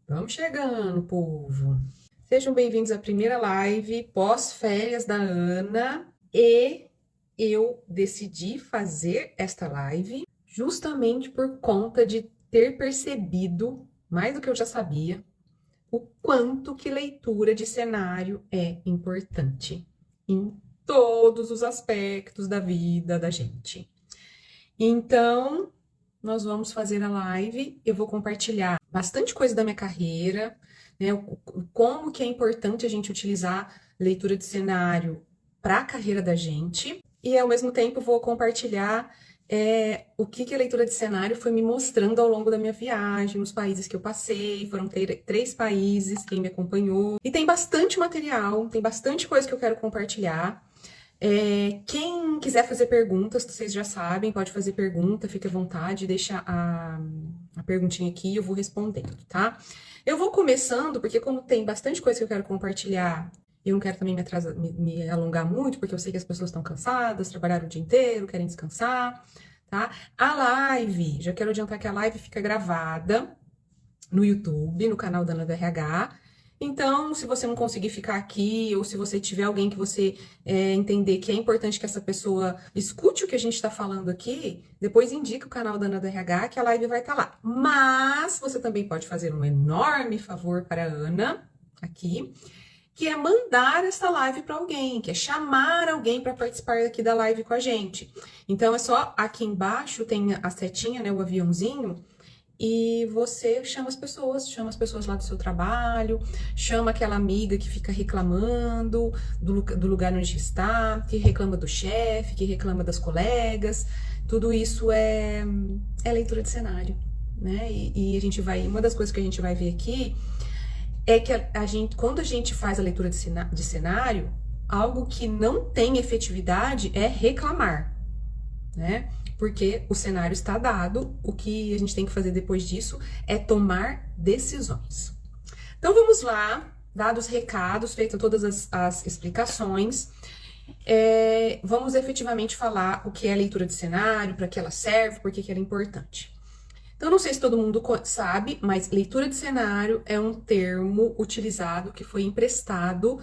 Vamos chegando, povo. Sejam bem-vindos à primeira live pós-férias da Ana. E eu decidi fazer esta live justamente por conta de ter percebido, mais do que eu já sabia, o quanto que leitura de cenário é importante em todos os aspectos da vida da gente. Então, nós vamos fazer a live, eu vou compartilhar bastante coisa da minha carreira, né, como que é importante a gente utilizar leitura de cenário para a carreira da gente, e ao mesmo tempo vou compartilhar o que a leitura de cenário foi me mostrando ao longo da minha viagem, nos países que eu passei, foram 3 países, quem me acompanhou, e tem bastante material, tem bastante coisa que eu quero compartilhar. Quem quiser fazer perguntas, vocês já sabem, pode fazer pergunta, fique à vontade, deixa a perguntinha aqui e eu vou respondendo, tá? Eu vou começando, porque como tem bastante coisa que eu quero compartilhar, eu não quero também me alongar muito, porque eu sei que as pessoas estão cansadas, trabalharam o dia inteiro, querem descansar, tá? A live, já quero adiantar que a live fica gravada no YouTube, no canal da Ana do RH. Então, se você não conseguir ficar aqui, ou se você tiver alguém que você entender que é importante que essa pessoa escute o que a gente está falando aqui, depois indica o canal da Ana do RH, que a live vai estar lá. Mas você também pode fazer um enorme favor para a Ana, aqui, que é mandar essa live para alguém, que é chamar alguém para participar aqui da live com a gente. Então, é só aqui embaixo, tem a setinha, né, o aviãozinho, e você chama as pessoas lá do seu trabalho, chama aquela amiga que fica reclamando do lugar onde está, que reclama do chefe, que reclama das colegas. Tudo isso é leitura de cenário, né? E a gente vai, uma das coisas que a gente vai ver aqui é que a gente, quando a gente faz a leitura de cenário, algo que não tem efetividade é reclamar, né? Porque o cenário está dado, o que a gente tem que fazer depois disso é tomar decisões. Então vamos lá, dados os recados, feitas todas as explicações, vamos efetivamente falar o que é leitura de cenário, para que ela serve, por que ela é importante. Então, não sei se todo mundo sabe, mas leitura de cenário é um termo utilizado que foi emprestado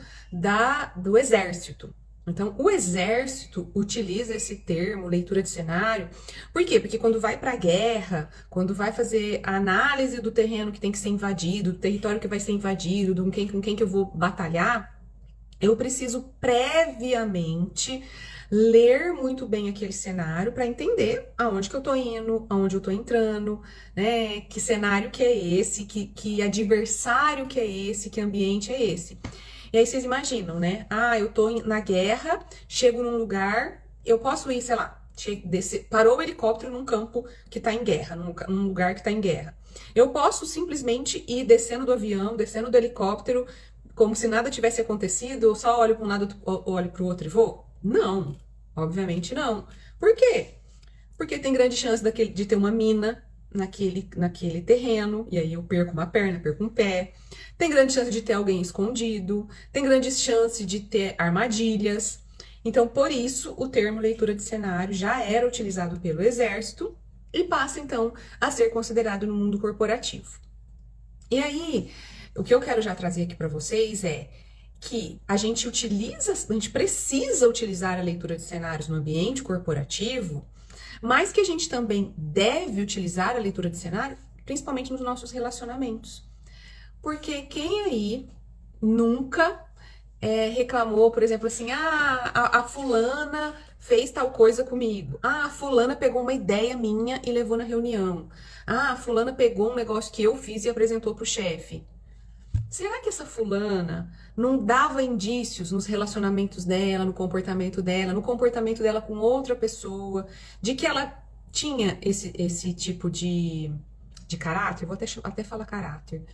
do Exército. Então, o Exército utiliza esse termo, leitura de cenário, por quê? Porque quando vai para a guerra, quando vai fazer a análise do terreno que tem que ser invadido, do território que vai ser invadido, com quem que eu vou batalhar, eu preciso previamente ler muito bem aquele cenário para entender aonde que eu tô indo, aonde eu tô entrando, né? Que cenário que é esse, que adversário que é esse, que ambiente é esse. E aí vocês imaginam, né? Ah, eu tô na guerra, chego num lugar, eu posso ir, sei lá, parou o helicóptero num campo que tá em guerra, num lugar que tá em guerra. Eu posso simplesmente ir descendo do avião, descendo do helicóptero, como se nada tivesse acontecido, eu só olho para um lado, olho para o outro e vou? Não, obviamente não. Por quê? Porque tem grande chance de ter uma mina naquele terreno, e aí eu perco uma perna, perco um pé. Tem grande chance de ter alguém escondido, tem grande chance de ter armadilhas. Então, por isso, o termo leitura de cenário já era utilizado pelo Exército e passa, então, a ser considerado no mundo corporativo. E aí, o que eu quero já trazer aqui para vocês é que a gente precisa utilizar a leitura de cenários no ambiente corporativo, mas que a gente também deve utilizar a leitura de cenário, principalmente nos nossos relacionamentos. Porque quem aí nunca reclamou, por exemplo, assim, a fulana fez tal coisa comigo. A fulana pegou uma ideia minha e levou na reunião. A fulana pegou um negócio que eu fiz e apresentou pro chefe. Será que essa fulana não dava indícios nos relacionamentos dela, no comportamento dela com outra pessoa, de que ela tinha esse tipo de caráter? Eu vou até falar caráter,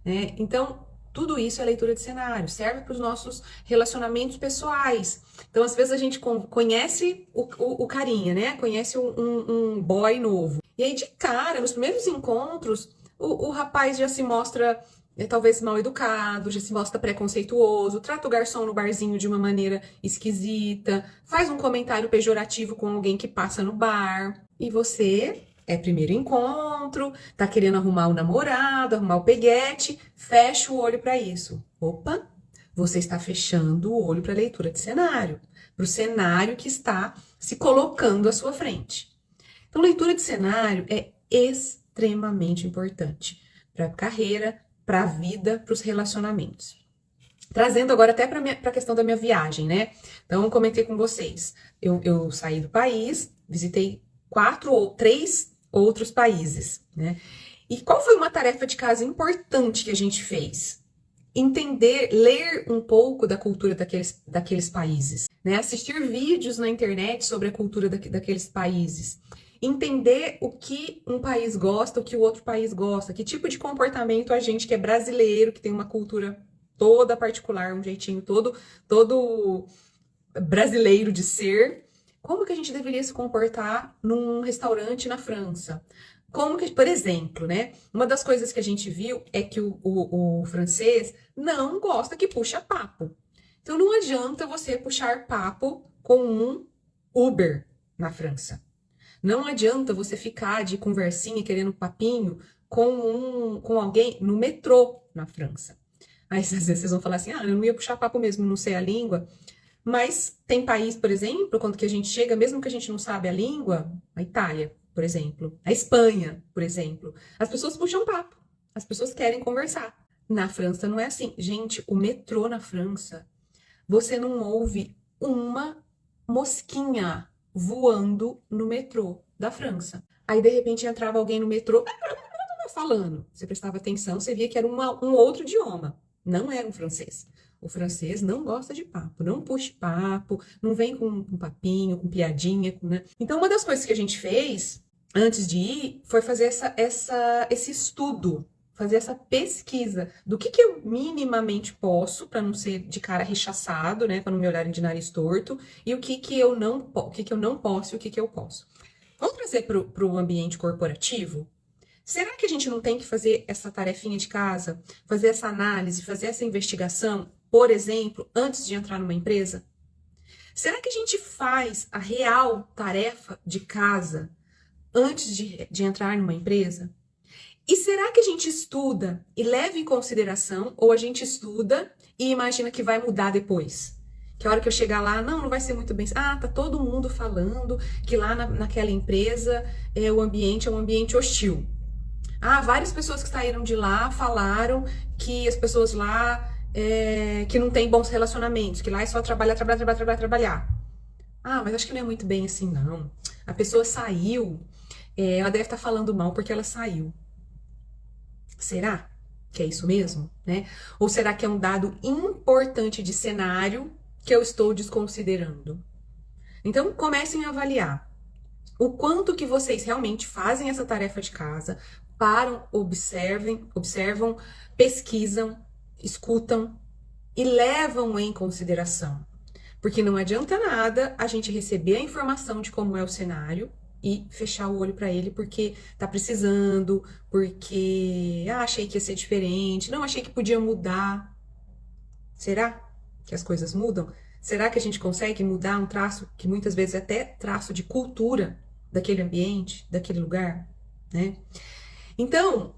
né? Então, tudo isso é leitura de cenário, serve para os nossos relacionamentos pessoais. Então, às vezes a gente conhece o carinha, né? Conhece um boy novo. E aí, de cara, nos primeiros encontros, o rapaz já se mostra talvez mal educado, já se mostra preconceituoso, trata o garçom no barzinho de uma maneira esquisita, faz um comentário pejorativo com alguém que passa no bar. E você É primeiro encontro, tá querendo arrumar o namorado, arrumar o peguete, fecha o olho para isso. Opa, você está fechando o olho para a leitura de cenário, para o cenário que está se colocando à sua frente. Então, leitura de cenário é extremamente importante para a carreira, para a vida, para os relacionamentos. Trazendo agora até para a questão da minha viagem, né? Então, eu comentei com vocês. Eu saí do país, visitei 4 ou 3 outros países, né? E qual foi uma tarefa de casa importante que a gente fez? Entender, ler um pouco da cultura daqueles países, né? Assistir vídeos na internet sobre a cultura daqueles países. Entender o que um país gosta, o que o outro país gosta, que tipo de comportamento a gente que é brasileiro, que tem uma cultura toda particular, um jeitinho todo brasileiro de ser, como que a gente deveria se comportar num restaurante na França? Como que, por exemplo, né? Uma das coisas que a gente viu é que o francês não gosta que puxa papo. Então não adianta você puxar papo com um Uber na França. Não adianta você ficar de conversinha querendo papinho com alguém no metrô na França. Aí às vezes vocês vão falar assim, eu não ia puxar papo mesmo, não sei a língua. Mas tem país, por exemplo, quando que a gente chega, mesmo que a gente não sabe a língua, a Itália, por exemplo, a Espanha, por exemplo, as pessoas puxam papo, as pessoas querem conversar. Na França não é assim. Gente, o metrô na França, você não ouve uma mosquinha voando no metrô da França. Aí, de repente, entrava alguém no metrô falando. Você prestava atenção, você via que era um outro idioma. Não era um francês. O francês não gosta de papo, não puxa papo, não vem com papinho, com piadinha, né? Então, uma das coisas que a gente fez antes de ir foi fazer esse estudo, fazer essa pesquisa do que eu minimamente posso, para não ser de cara rechaçado, né? Para não me olharem de nariz torto, e o que eu não posso e o que eu posso. Vamos trazer para o ambiente corporativo? Será que a gente não tem que fazer essa tarefinha de casa, fazer essa análise, fazer essa investigação, por exemplo, antes de entrar numa empresa? Será que a gente faz a real tarefa de casa antes de entrar numa empresa? E será que a gente estuda e leva em consideração, ou a gente estuda e imagina que vai mudar depois? Que a hora que eu chegar lá, não vai ser muito bem. Tá todo mundo falando que lá naquela empresa o ambiente é um ambiente hostil. Várias pessoas que saíram de lá falaram que as pessoas lá que não têm bons relacionamentos, que lá é só trabalhar. Mas acho que não é muito bem assim, não. A pessoa saiu, ela deve estar falando mal porque ela saiu. Será que é isso mesmo, né? Ou será que é um dado importante de cenário que eu estou desconsiderando? Então, comecem a avaliar o quanto que vocês realmente fazem essa tarefa de casa, param, observam, pesquisam, escutam e levam em consideração. Porque não adianta nada a gente receber a informação de como é o cenário e fechar o olho para ele porque tá precisando, porque achei que ia ser diferente, não achei que podia mudar. Será que as coisas mudam? Será que a gente consegue mudar um traço que muitas vezes é até traço de cultura daquele ambiente, daquele lugar, né? Então,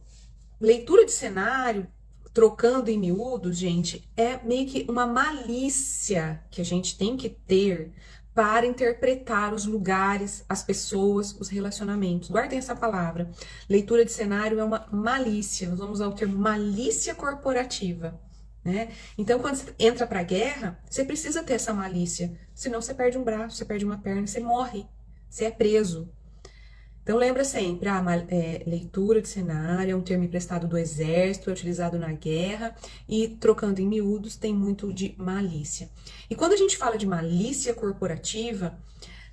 leitura de cenário, trocando em miúdos, gente, é meio que uma malícia que a gente tem que ter para interpretar os lugares, as pessoas, os relacionamentos. Guardem essa palavra. Leitura de cenário é uma malícia. Nós vamos usar o termo malícia corporativa, né? Então, quando você entra para a guerra, você precisa ter essa malícia. Senão você perde um braço, você perde uma perna, você morre, você é preso. Então, lembra sempre, leitura de cenário é um termo emprestado do exército, é utilizado na guerra, e trocando em miúdos tem muito de malícia. E quando a gente fala de malícia corporativa,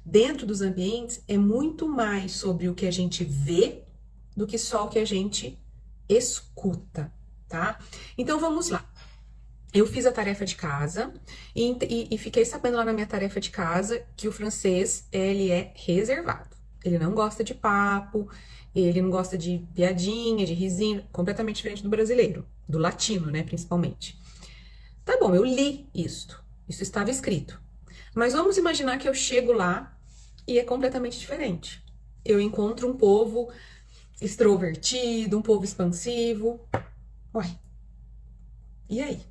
dentro dos ambientes, é muito mais sobre o que a gente vê do que só o que a gente escuta, tá? Então, vamos lá. Eu fiz a tarefa de casa e fiquei sabendo lá na minha tarefa de casa que o francês, ele é reservado. Ele não gosta de papo, ele não gosta de piadinha, de risinho, completamente diferente do brasileiro, do latino, né, principalmente. Tá bom, eu li isto, isso estava escrito. Mas vamos imaginar que eu chego lá e é completamente diferente. eu encontro um povo extrovertido, um povo expansivo. Uai, e aí,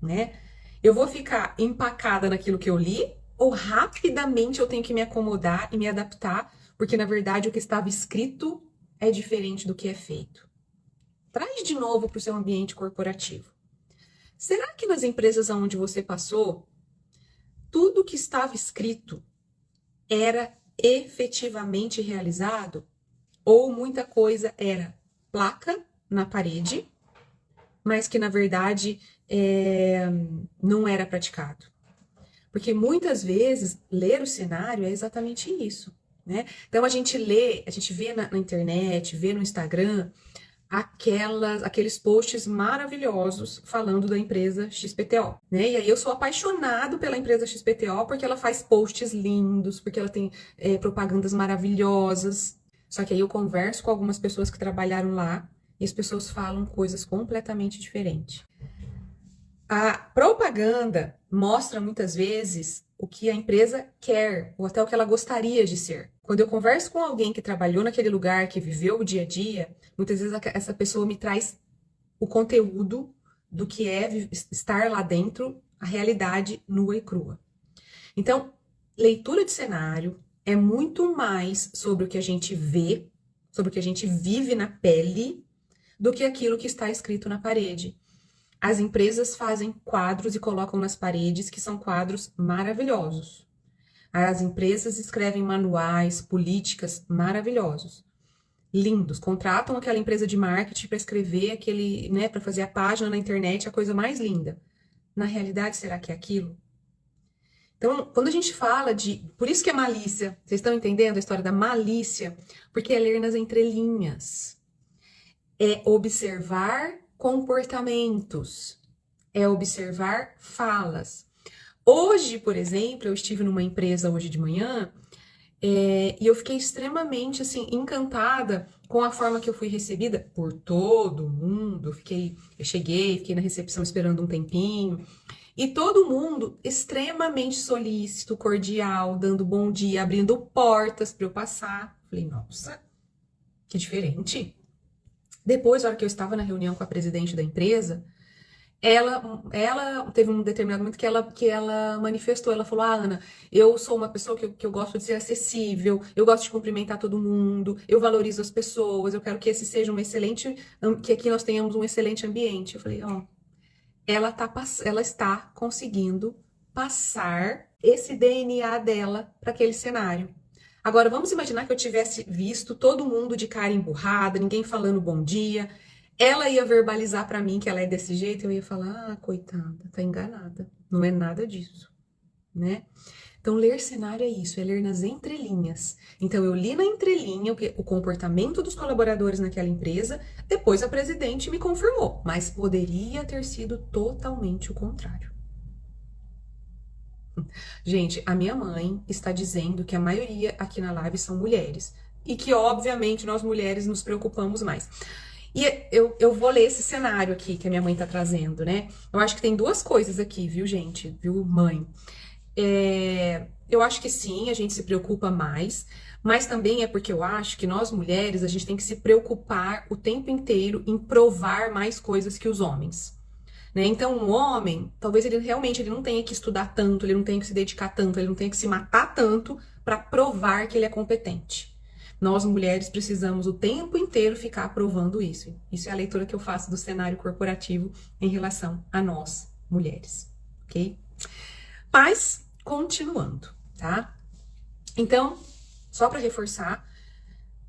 né? Eu vou ficar empacada naquilo que eu li ou rapidamente eu tenho que me acomodar e me adaptar, porque na verdade o que estava escrito é diferente do que é feito. Traz de novo para o seu ambiente corporativo. Será que nas empresas onde você passou, tudo que estava escrito era efetivamente realizado? Ou muita coisa era placa na parede, mas que na verdade não era praticado? Porque muitas vezes ler o cenário é exatamente isso, né? Então a gente lê, a gente vê na internet, vê no Instagram aqueles posts maravilhosos falando da empresa XPTO, né? E aí eu sou apaixonado pela empresa XPTO porque ela faz posts lindos, porque ela tem propagandas maravilhosas. Só que aí eu converso com algumas pessoas que trabalharam lá e as pessoas falam coisas completamente diferentes. A propaganda mostra muitas vezes o que a empresa quer, ou até o que ela gostaria de ser. Quando eu converso com alguém que trabalhou naquele lugar, que viveu o dia a dia, muitas vezes essa pessoa me traz o conteúdo do que é estar lá dentro, a realidade nua e crua. Então, leitura de cenário é muito mais sobre o que a gente vê, sobre o que a gente vive na pele, do que aquilo que está escrito na parede. As empresas fazem quadros e colocam nas paredes, que são quadros maravilhosos. As empresas escrevem manuais, políticas maravilhosos, lindos. Contratam aquela empresa de marketing para escrever aquele, né, para fazer a página na internet, a coisa mais linda. Na realidade, será que é aquilo? Então, quando a gente fala de... Por isso que é malícia. Vocês estão entendendo a história da malícia? Porque é ler nas entrelinhas. É observar comportamentos. É observar falas. Hoje, por exemplo, eu estive numa empresa hoje de manhã e eu fiquei extremamente assim encantada com a forma que eu fui recebida por todo mundo. Eu cheguei, fiquei na recepção esperando um tempinho. E todo mundo extremamente solícito, cordial, dando bom dia, abrindo portas para eu passar. Falei, nossa, que diferente. Depois, na hora que eu estava na reunião com a presidente da empresa, ela teve um determinado momento que ela manifestou, ela falou, Ana, eu sou uma pessoa que eu gosto de ser acessível, eu gosto de cumprimentar todo mundo, eu valorizo as pessoas, eu quero que esse seja que aqui nós tenhamos um excelente ambiente. Eu falei, ó, ela está conseguindo passar esse DNA dela para aquele cenário. Agora, vamos imaginar que eu tivesse visto todo mundo de cara emburrada, ninguém falando bom dia. Ela ia verbalizar para mim que ela é desse jeito, eu ia falar, coitada, tá enganada. Não é nada disso, né? Então, ler cenário é isso, é ler nas entrelinhas. Então, eu li na entrelinha o comportamento dos colaboradores naquela empresa, depois a presidente me confirmou, mas poderia ter sido totalmente o contrário. Gente, a minha mãe está dizendo que a maioria aqui na live são mulheres. E que, obviamente, nós mulheres nos preocupamos mais. E eu vou ler esse cenário aqui que a minha mãe tá trazendo, né? Eu acho que tem duas coisas aqui, viu, gente? Viu, mãe? Eu acho que sim, a gente se preocupa mais. Mas também é porque eu acho que nós mulheres, a gente tem que se preocupar o tempo inteiro em provar mais coisas que os homens. Né? Então, um homem, talvez ele realmente não tenha que estudar tanto, ele não tenha que se dedicar tanto, ele não tenha que se matar tanto para provar que ele é competente. Nós, mulheres, precisamos o tempo inteiro ficar provando isso. Isso é a leitura que eu faço do cenário corporativo em relação a nós, mulheres, ok? Mas, continuando, tá? Então, só para reforçar,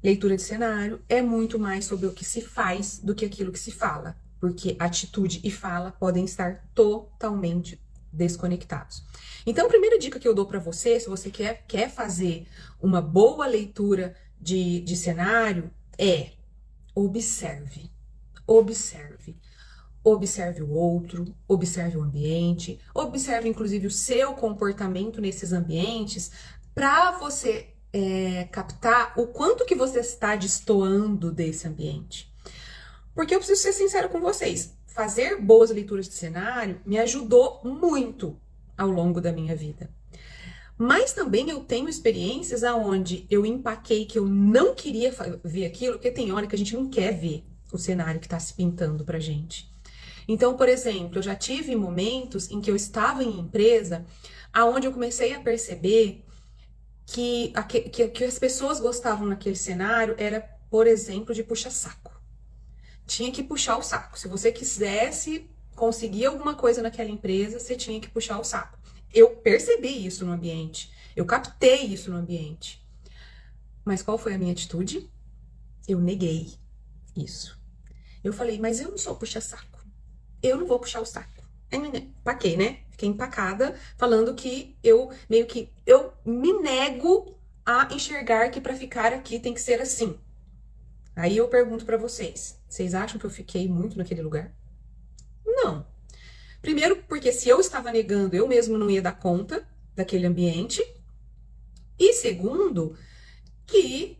leitura de cenário é muito mais sobre o que se faz do que aquilo que se fala, porque atitude e fala podem estar totalmente desconectados. Então, a primeira dica que eu dou para você, se você quer fazer uma boa leitura de cenário, é observe. Observe. Observe o outro, observe o ambiente, observe inclusive o seu comportamento nesses ambientes, para você captar o quanto que você está destoando desse ambiente. Porque eu preciso ser sincera com vocês, fazer boas leituras de cenário me ajudou muito ao longo da minha vida. Mas também eu tenho experiências aonde eu empaquei que eu não queria ver aquilo, porque tem hora que a gente não quer ver o cenário que está se pintando pra gente. Então, por exemplo, eu já tive momentos em que eu estava em empresa aonde eu comecei a perceber que as pessoas gostavam naquele cenário era, por exemplo, de puxa-saco. Tinha que puxar o saco. Se você quisesse conseguir alguma coisa naquela empresa, você tinha que puxar o saco. Eu percebi isso no ambiente. Eu captei isso no ambiente. Mas qual foi a minha atitude? Eu neguei isso. Eu falei, mas eu não sou puxa-saco. Eu não vou puxar o saco. Empaquei, né? Fiquei empacada, falando que eu me nego a enxergar que para ficar aqui tem que ser assim. Aí eu pergunto para vocês acham que eu fiquei muito naquele lugar? Não. Primeiro, porque se eu estava negando, eu mesmo não ia dar conta daquele ambiente. E segundo, que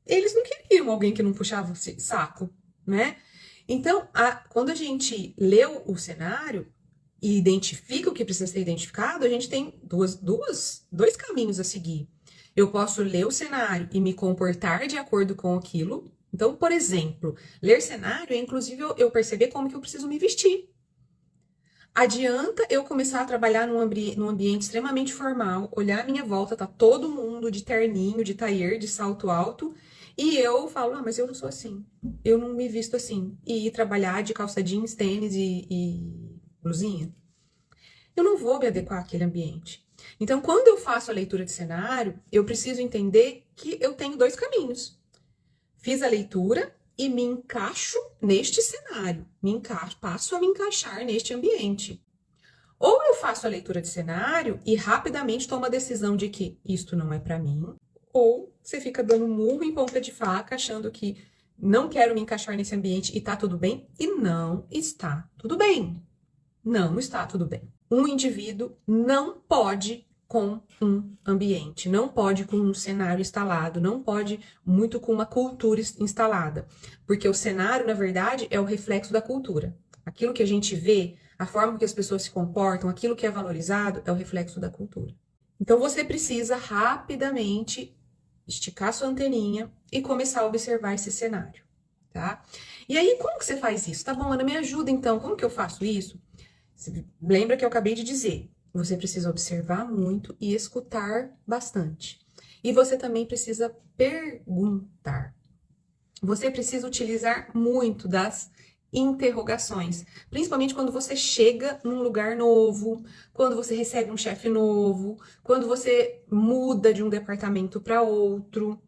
eles não queriam alguém que não puxava saco, né? Então, quando a gente lê o cenário e identifica o que precisa ser identificado, a gente tem dois caminhos a seguir. Eu posso ler o cenário e me comportar de acordo com aquilo. Então, por exemplo, ler cenário é inclusive eu perceber como que eu preciso me vestir. Adianta eu começar a trabalhar num ambiente extremamente formal, olhar à minha volta, tá todo mundo de terninho, de tailleur, de salto alto, e eu falo, mas eu não sou assim, eu não me visto assim. E ir trabalhar de calça jeans, tênis e blusinha. Eu não vou me adequar àquele ambiente. Então, quando eu faço a leitura de cenário, eu preciso entender que eu tenho dois caminhos. Fiz a leitura e me encaixo neste cenário, passo a me encaixar neste ambiente. Ou eu faço a leitura de cenário e rapidamente tomo a decisão de que isto não é para mim, ou você fica dando murro em ponta de faca, achando que não quero me encaixar nesse ambiente e tá tudo bem, e não está tudo bem. Não está tudo bem. Um indivíduo não pode com um ambiente, não pode com um cenário instalado, não pode muito com uma cultura instalada, porque o cenário, na verdade, é o reflexo da cultura. Aquilo que a gente vê, a forma que as pessoas se comportam, aquilo que é valorizado, é o reflexo da cultura. Então, você precisa rapidamente esticar sua anteninha e começar a observar esse cenário, tá? E aí, como que você faz isso? Tá bom, Ana, me ajuda então, como que eu faço isso? Lembra que eu acabei de dizer, você precisa observar muito e escutar bastante. E você também precisa perguntar. Você precisa utilizar muito das interrogações, principalmente quando você chega num lugar novo, quando você recebe um chefe novo, quando você muda de um departamento para outro.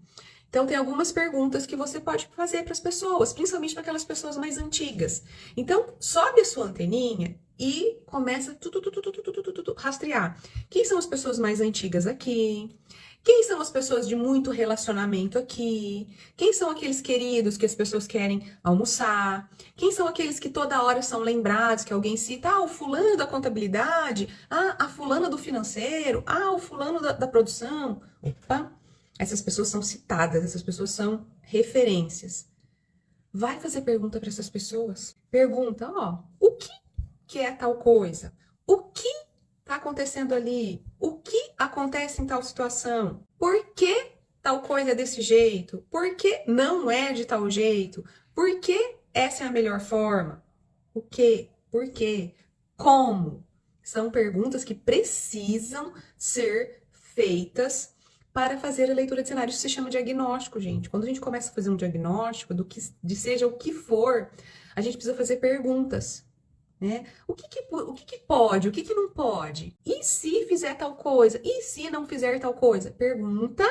Então, tem algumas perguntas que você pode fazer para as pessoas, principalmente para aquelas pessoas mais antigas. Então, sobe a sua anteninha e começa a rastrear. Quem são as pessoas mais antigas aqui? Quem são as pessoas de muito relacionamento aqui? Quem são aqueles queridos que as pessoas querem almoçar? Quem são aqueles que toda hora são lembrados, que alguém cita? O fulano da contabilidade, a fulana do financeiro, o fulano da produção. Opa! Essas pessoas são citadas, essas pessoas são referências. Vai fazer pergunta para essas pessoas. Pergunta, o que é tal coisa? O que está acontecendo ali? O que acontece em tal situação? Por que tal coisa é desse jeito? Por que não é de tal jeito? Por que essa é a melhor forma? O que? Por quê? Como? São perguntas que precisam ser feitas para fazer a leitura de cenário. Isso se chama diagnóstico, gente. Quando a gente começa a fazer um diagnóstico seja o que for, a gente precisa fazer perguntas, né? O que pode? O que não pode? E se fizer tal coisa? E se não fizer tal coisa? Pergunta.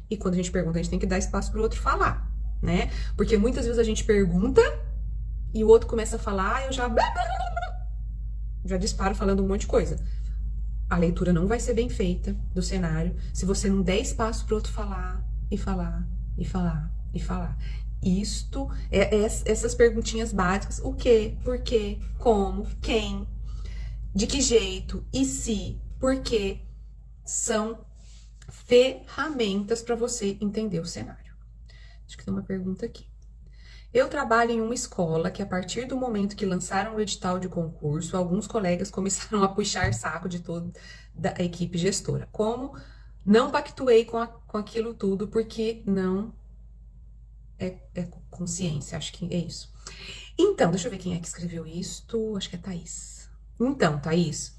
E quando a gente pergunta, a gente tem que dar espaço para o outro falar, né? Porque muitas vezes a gente pergunta e o outro começa a falar, eu já disparo falando um monte de coisa. A leitura não vai ser bem feita do cenário se você não der espaço para o outro falar, e falar, e falar, e falar. Isto, essas perguntinhas básicas, o que, por quê, como, quem, de que jeito, e se, por quê, são ferramentas para você entender o cenário. Acho que tem uma pergunta aqui. Eu trabalho em uma escola que, a partir do momento que lançaram o edital de concurso, alguns colegas começaram a puxar saco de toda a equipe gestora. Como não pactuei com aquilo tudo, porque não é consciência, acho que é isso. Então, deixa eu ver quem é que escreveu isto. Acho que é Thaís. Então, Thaís,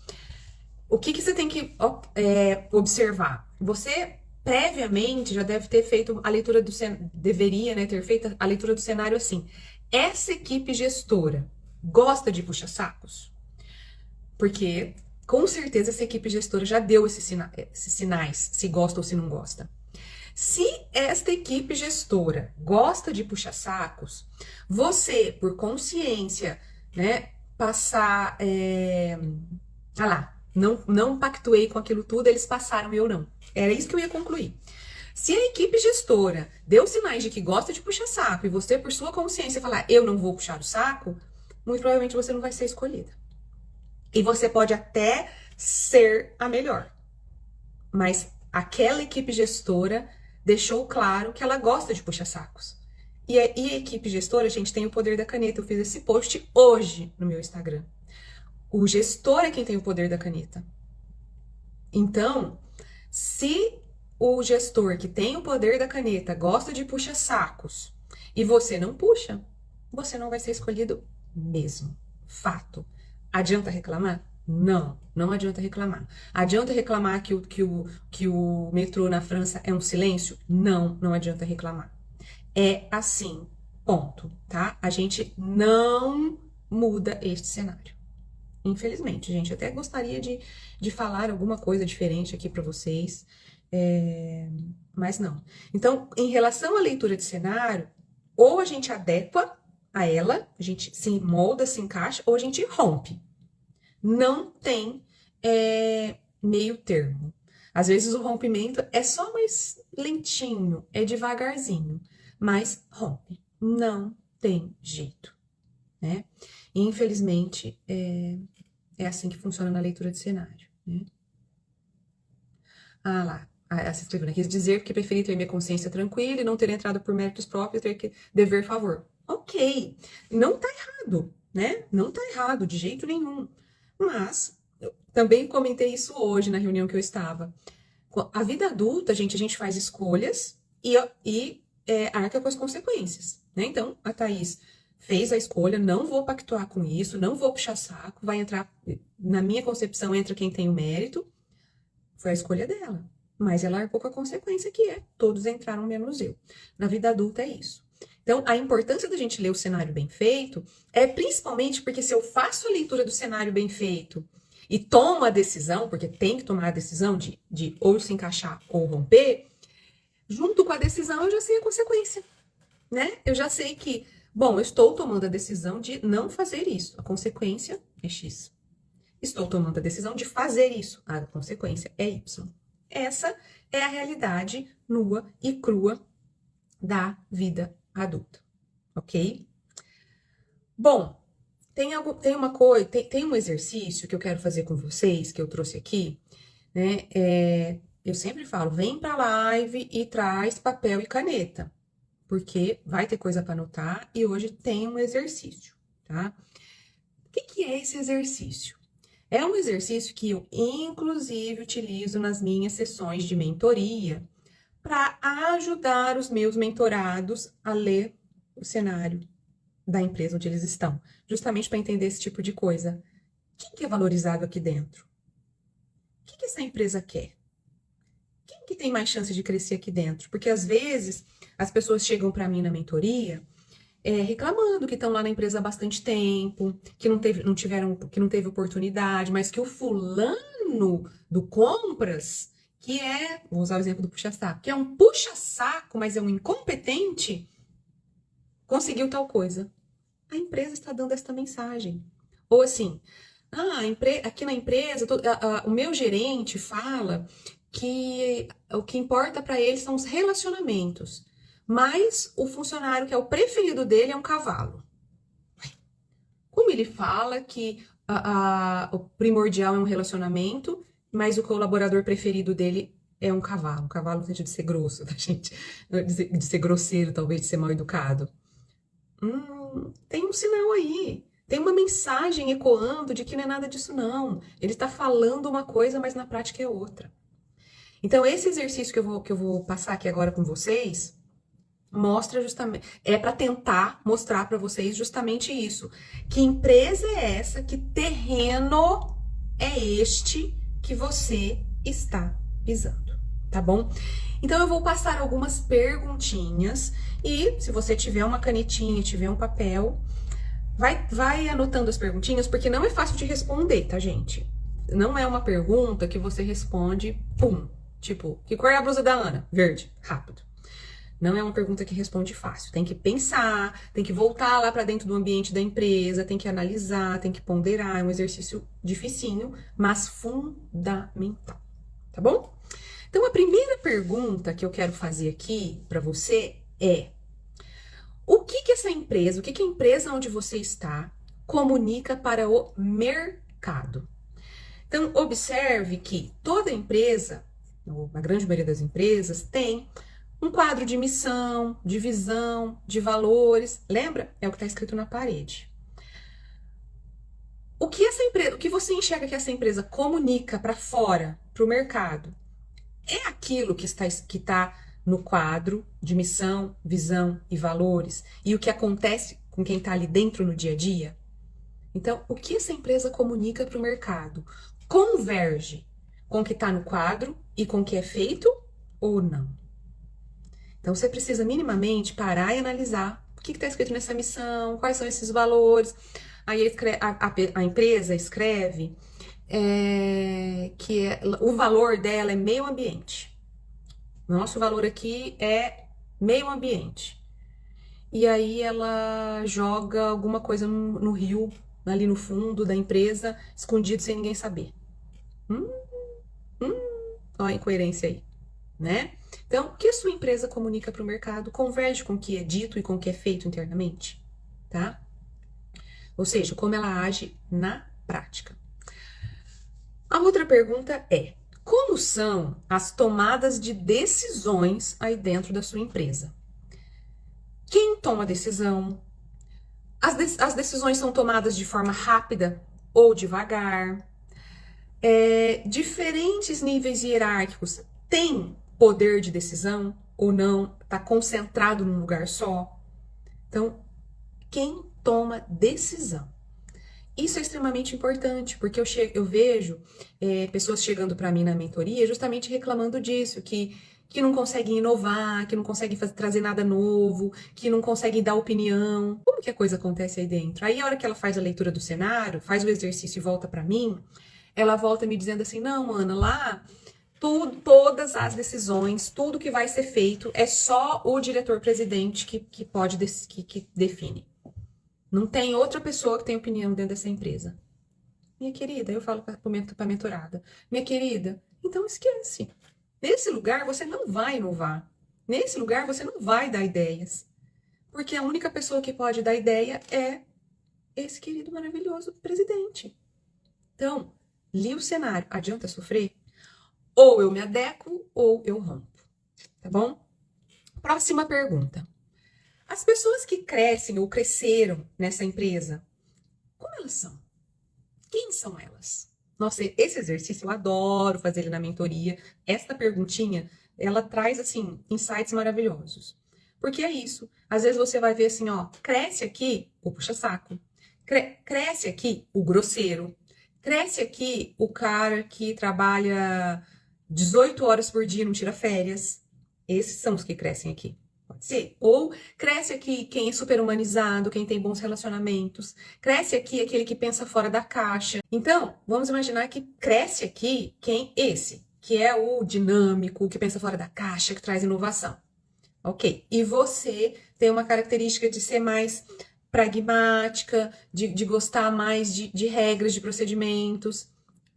o que você tem que observar? Você previamente já deve ter feito a leitura do cenário, deveria, né, ter feito a leitura do cenário assim. Essa equipe gestora gosta de puxa-sacos? Porque, com certeza, essa equipe gestora já deu esses sinais, se gosta ou se não gosta. Se esta equipe gestora gosta de puxa-sacos, você, por consciência, né, passar... Ah lá, não pactuei com aquilo tudo, eles passaram e eu não. Era isso que eu ia concluir. Se a equipe gestora deu sinais de que gosta de puxar saco e você, por sua consciência, falar eu não vou puxar o saco, muito provavelmente você não vai ser escolhida. E você pode até ser a melhor. Mas aquela equipe gestora deixou claro que ela gosta de puxar sacos. E a equipe gestora, gente, tem o poder da caneta. Eu fiz esse post hoje no meu Instagram. O gestor é quem tem o poder da caneta. Então, se o gestor que tem o poder da caneta gosta de puxar sacos e você não puxa, você não vai ser escolhido mesmo. Fato. Adianta reclamar? Não, não adianta reclamar. Adianta reclamar que o metrô na França é um silêncio? Não, não adianta reclamar. É assim, ponto, tá? A gente não muda este cenário. Infelizmente, gente, eu até gostaria de falar alguma coisa diferente aqui para vocês, mas não. Então, em relação à leitura de cenário, ou a gente adequa a ela, a gente se molda, se encaixa, ou a gente rompe. Não tem meio termo. Às vezes o rompimento é só mais lentinho, é devagarzinho, mas rompe. Não tem jeito, né? E, infelizmente, é assim que funciona na leitura de cenário, né? Ah lá, essa escrevendo aqui, quis dizer que preferi ter minha consciência tranquila e não ter entrado por méritos próprios, ter que dever favor. Ok, não tá errado, né? Não tá errado, de jeito nenhum. Mas, eu também comentei isso hoje na reunião que eu estava. A vida adulta, gente, a gente faz escolhas e arca com as consequências, né? Então, a Thaís fez a escolha, não vou pactuar com isso, não vou puxar saco, vai entrar, na minha concepção, entra quem tem o mérito, foi a escolha dela. Mas ela arcou com a consequência que todos entraram menos eu. Na vida adulta é isso. Então, a importância da gente ler o cenário bem feito é principalmente porque se eu faço a leitura do cenário bem feito e tomo a decisão, porque tem que tomar a decisão de ou se encaixar ou romper, junto com a decisão eu já sei a consequência, né? Eu já sei que, bom, eu estou tomando a decisão de não fazer isso. A consequência é X. Estou tomando a decisão de fazer isso. A consequência é Y. Essa é a realidade nua e crua da vida adulta, ok? Bom, tem uma coisa, tem um exercício que eu quero fazer com vocês, que eu trouxe aqui, né? Eu sempre falo, vem pra live e traz papel e caneta, porque vai ter coisa para anotar e hoje tem um exercício, tá? O que é esse exercício? É um exercício que eu, inclusive, utilizo nas minhas sessões de mentoria para ajudar os meus mentorados a ler o cenário da empresa onde eles estão, justamente para entender esse tipo de coisa. Quem que é valorizado aqui dentro? O que essa empresa quer? Quem que tem mais chance de crescer aqui dentro? Porque às vezes as pessoas chegam para mim na mentoria reclamando que estão lá na empresa há bastante tempo, que não teve oportunidade, mas que o fulano do compras, que vou usar o exemplo do puxa-saco, que é um puxa-saco, mas é um incompetente, conseguiu tal coisa. A empresa está dando esta mensagem. Ou assim, aqui na empresa, o meu gerente fala que o que importa para ele são os relacionamentos. Mas o funcionário que é o preferido dele é um cavalo. Como ele fala que o primordial é um relacionamento, mas o colaborador preferido dele é um cavalo. Um cavalo no sentido de ser grosso, da gente, de ser grosseiro, talvez, de ser mal educado. Tem um sinal aí. Tem uma mensagem ecoando de que não é nada disso, não. Ele está falando uma coisa, mas na prática é outra. Então, esse exercício que eu vou passar aqui agora com vocês mostra justamente, é para tentar mostrar para vocês justamente isso. Que empresa é essa? Que terreno é este que você está pisando, tá bom? Então eu vou passar algumas perguntinhas e se você tiver uma canetinha, tiver um papel, vai anotando as perguntinhas, porque não é fácil de responder, tá, gente? Não é uma pergunta que você responde, pum, tipo, que cor é a blusa da Ana? Verde, rápido. Não é uma pergunta que responde fácil. Tem que pensar, tem que voltar lá para dentro do ambiente da empresa, tem que analisar, tem que ponderar. É um exercício dificinho, mas fundamental. Tá bom? Então, a primeira pergunta que eu quero fazer aqui para você é: o que essa empresa, o que a empresa onde você está comunica para o mercado? Então, observe que toda empresa, ou a grande maioria das empresas, tem um quadro de missão, de visão, de valores. Lembra? É o que está escrito na parede. O que você enxerga que essa empresa comunica para fora, para o mercado, é aquilo que está no quadro de missão, visão e valores e o que acontece com quem está ali dentro no dia a dia? Então, o que essa empresa comunica para o mercado converge com o que está no quadro e com o que é feito ou não? Então, você precisa minimamente parar e analisar o que está escrito nessa missão, quais são esses valores. Aí a empresa escreve que o valor dela é meio ambiente. Nosso valor aqui é meio ambiente. E aí ela joga alguma coisa no rio, ali no fundo da empresa, escondido sem ninguém saber. Olha a incoerência aí, né? Então, o que a sua empresa comunica para o mercado converge com o que é dito e com o que é feito internamente, tá? Ou seja, como ela age na prática. A outra pergunta é: como são as tomadas de decisões aí dentro da sua empresa? Quem toma a decisão? As decisões são tomadas de forma rápida ou devagar? Diferentes níveis hierárquicos têm poder de decisão ou não? Está concentrado num lugar só? Então, quem toma decisão? Isso é extremamente importante, porque eu vejo pessoas chegando para mim na mentoria justamente reclamando disso, que não conseguem inovar, que não conseguem trazer nada novo, que não conseguem dar opinião. Como que a coisa acontece aí dentro? Aí a hora que ela faz a leitura do cenário, faz o exercício e volta para mim, ela volta me dizendo assim: não, Ana, lá todas as decisões, tudo que vai ser feito é só o diretor-presidente que pode que define. Não tem outra pessoa que tem opinião dentro dessa empresa. Minha querida, eu falo para a mentorada, minha querida, então esquece. Nesse lugar você não vai inovar. Nesse lugar você não vai dar ideias. Porque a única pessoa que pode dar ideia é esse querido maravilhoso presidente. Então, li o cenário, adianta sofrer? Ou eu me adequo ou eu rompo. Tá bom? Próxima pergunta. As pessoas que crescem ou cresceram nessa empresa, como elas são? Quem são elas? Nossa, esse exercício eu adoro fazer ele na mentoria. Esta perguntinha, ela traz, assim, insights maravilhosos. Porque é isso. Às vezes você vai ver assim, ó, cresce aqui o puxa-saco. Cresce aqui o grosseiro. Cresce aqui o cara que trabalha 18 horas por dia e não tira férias. Esses são os que crescem aqui. Pode ser. Ou cresce aqui quem é super humanizado, quem tem bons relacionamentos. Cresce aqui aquele que pensa fora da caixa. Então, vamos imaginar que cresce aqui quem esse, que é o dinâmico, que pensa fora da caixa, que traz inovação. Ok. E você tem uma característica de ser mais pragmática, de gostar mais de regras, de procedimentos.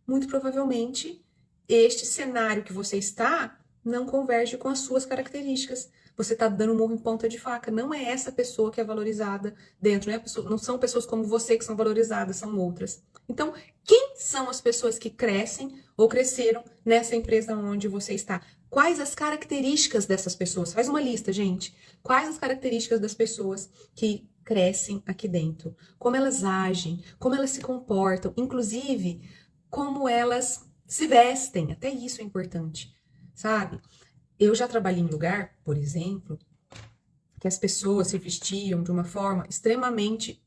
Muito provavelmente, este cenário que você está não converge com as suas características. Você está dando um murro em ponta de faca. Não é essa pessoa que é valorizada dentro, não são pessoas como você que são valorizadas, são outras. Então, quem são as pessoas que crescem ou cresceram nessa empresa onde você está? Quais as características dessas pessoas? Faz uma lista, gente. Quais as características das pessoas que crescem aqui dentro, como elas agem, como elas se comportam, inclusive como elas se vestem, até isso é importante, sabe? Eu já trabalhei em lugar, por exemplo, que as pessoas se vestiam de uma forma extremamente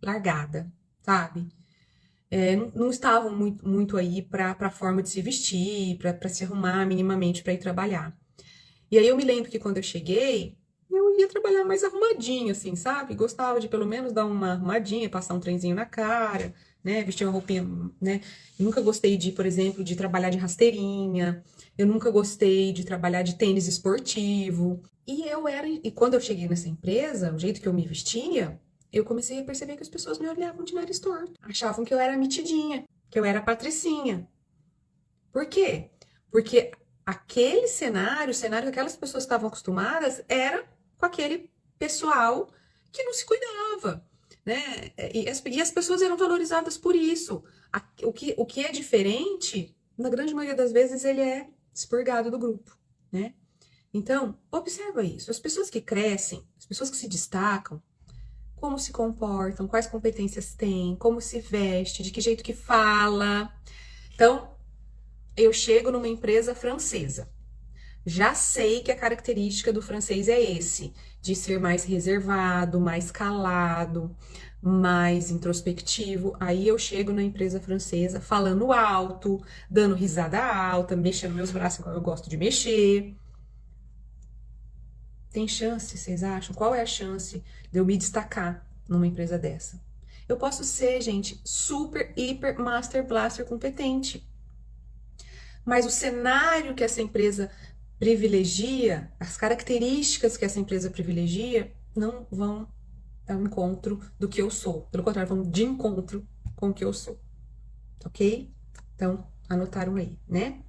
largada, sabe? Não estavam muito aí para a forma de se vestir, para se arrumar minimamente para ir trabalhar. E aí eu me lembro que quando eu cheguei, eu ia trabalhar mais arrumadinho, assim, sabe? Gostava de pelo menos dar uma arrumadinha, passar um trenzinho na cara, né? Vestir uma roupinha, né? Eu nunca gostei de, por exemplo, de trabalhar de rasteirinha. Eu nunca gostei de trabalhar de tênis esportivo. E quando eu cheguei nessa empresa, o jeito que eu me vestia, eu comecei a perceber que as pessoas me olhavam de nariz torto. Achavam que eu era metidinha, que eu era patricinha. Por quê? Porque aquele cenário, o cenário que aquelas pessoas estavam acostumadas, era com aquele pessoal que não se cuidava, né? E as pessoas eram valorizadas por isso. O que é diferente, na grande maioria das vezes, ele é expurgado do grupo, né? Então, observa isso. As pessoas que crescem, as pessoas que se destacam, como se comportam, quais competências têm, como se veste, de que jeito que fala. Então, eu chego numa empresa francesa. Já sei que a característica do francês é esse, de ser mais reservado, mais calado, mais introspectivo. Aí eu chego na empresa francesa falando alto, dando risada alta, mexendo meus braços como eu gosto de mexer. Tem chance, vocês acham? Qual é a chance de eu me destacar numa empresa dessa? Eu posso ser, gente, super, hiper, master, blaster competente. Mas o cenário que essa empresa privilegia, as características que essa empresa privilegia, não vão ao encontro do que eu sou. Pelo contrário, vão de encontro com o que eu sou. Ok? Então, anotaram aí, né?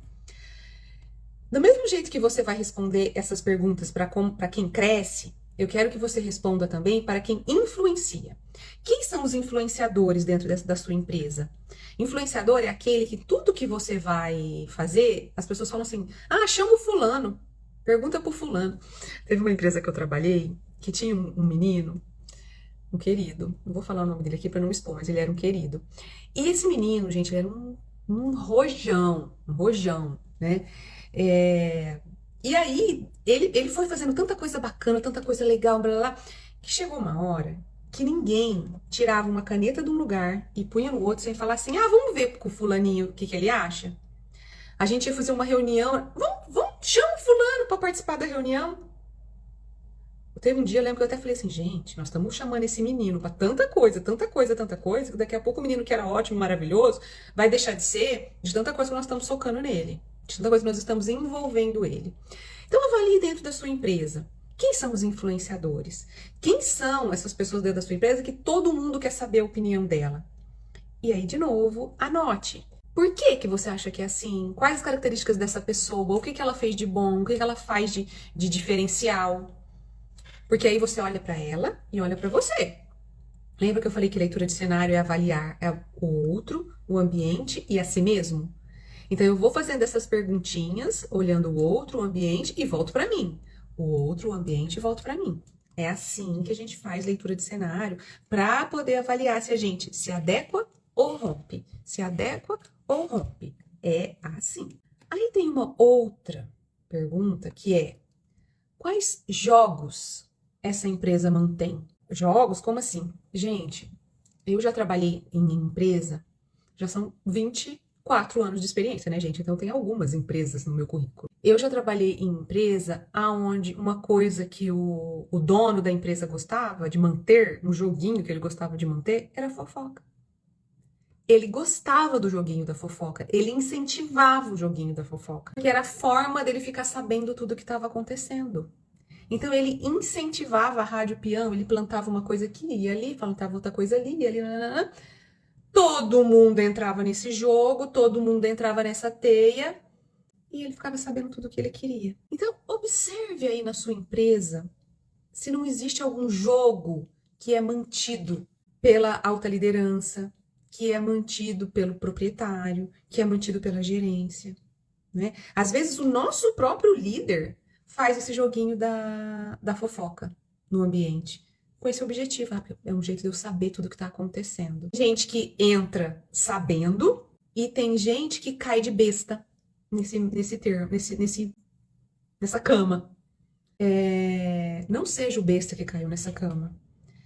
Do mesmo jeito que você vai responder essas perguntas para quem cresce, eu quero que você responda também para quem influencia. Quem são os influenciadores dentro da sua empresa? Influenciador é aquele que tudo que você vai fazer, as pessoas falam assim: ah, chama o fulano, pergunta pro fulano. Teve uma empresa que eu trabalhei que tinha um menino, um querido, não vou falar o nome dele aqui para não expor, mas ele era um querido. E esse menino, gente, ele era um rojão, né? E aí, ele foi fazendo tanta coisa bacana, tanta coisa legal, blá, blá, blá, que chegou uma hora que ninguém tirava uma caneta de um lugar e punha no outro sem falar assim, ah, vamos ver com o fulaninho o que ele acha. A gente ia fazer uma reunião, chama o fulano para participar da reunião. Teve um dia, eu lembro que eu até falei assim, gente, nós estamos chamando esse menino para tanta coisa, que daqui a pouco o menino que era ótimo, maravilhoso, vai deixar de ser de tanta coisa que nós estamos socando nele, de tanta coisa que nós estamos envolvendo ele. Então, avalie dentro da sua empresa. Quem são os influenciadores? Quem são essas pessoas dentro da sua empresa que todo mundo quer saber a opinião dela? E aí, de novo, anote. Por que que você acha que é assim? Quais as características dessa pessoa? O que que ela fez de bom? O que que ela faz de diferencial? Porque aí você olha para ela e olha para você. Lembra que eu falei que leitura de cenário é avaliar o outro, o ambiente e a si mesmo? Então eu vou fazendo essas perguntinhas, olhando o outro, o ambiente e volto para mim. O outro, o ambiente e volto para mim. É assim que a gente faz leitura de cenário para poder avaliar se a gente se adequa ou rompe. Se adequa ou rompe. É assim. Aí tem uma outra pergunta que é: quais jogos essa empresa mantém? Jogos? Como assim? Gente, eu já trabalhei em empresa, já são 24 anos de experiência, né, gente? Então tem algumas empresas no meu currículo. Eu já trabalhei em empresa onde uma coisa que o dono da empresa gostava de manter, um joguinho que ele gostava de manter, era fofoca. Ele gostava do joguinho da fofoca, ele incentivava o joguinho da fofoca, que era a forma dele ficar sabendo tudo o que estava acontecendo. Então ele incentivava a rádio peão, ele plantava uma coisa aqui, ia ali, plantava outra coisa ali, ia ali, nananã. Todo mundo entrava nesse jogo, todo mundo entrava nessa teia e ele ficava sabendo tudo o que ele queria. Então observe aí na sua empresa se não existe algum jogo que é mantido pela alta liderança, que é mantido pelo proprietário, que é mantido pela gerência, né? Às vezes o nosso próprio líder faz esse joguinho da fofoca no ambiente. com esse objetivo. É um jeito de eu saber tudo que tá acontecendo. Gente que entra sabendo e tem gente que cai de besta nessa cama. Não seja o besta que caiu nessa cama.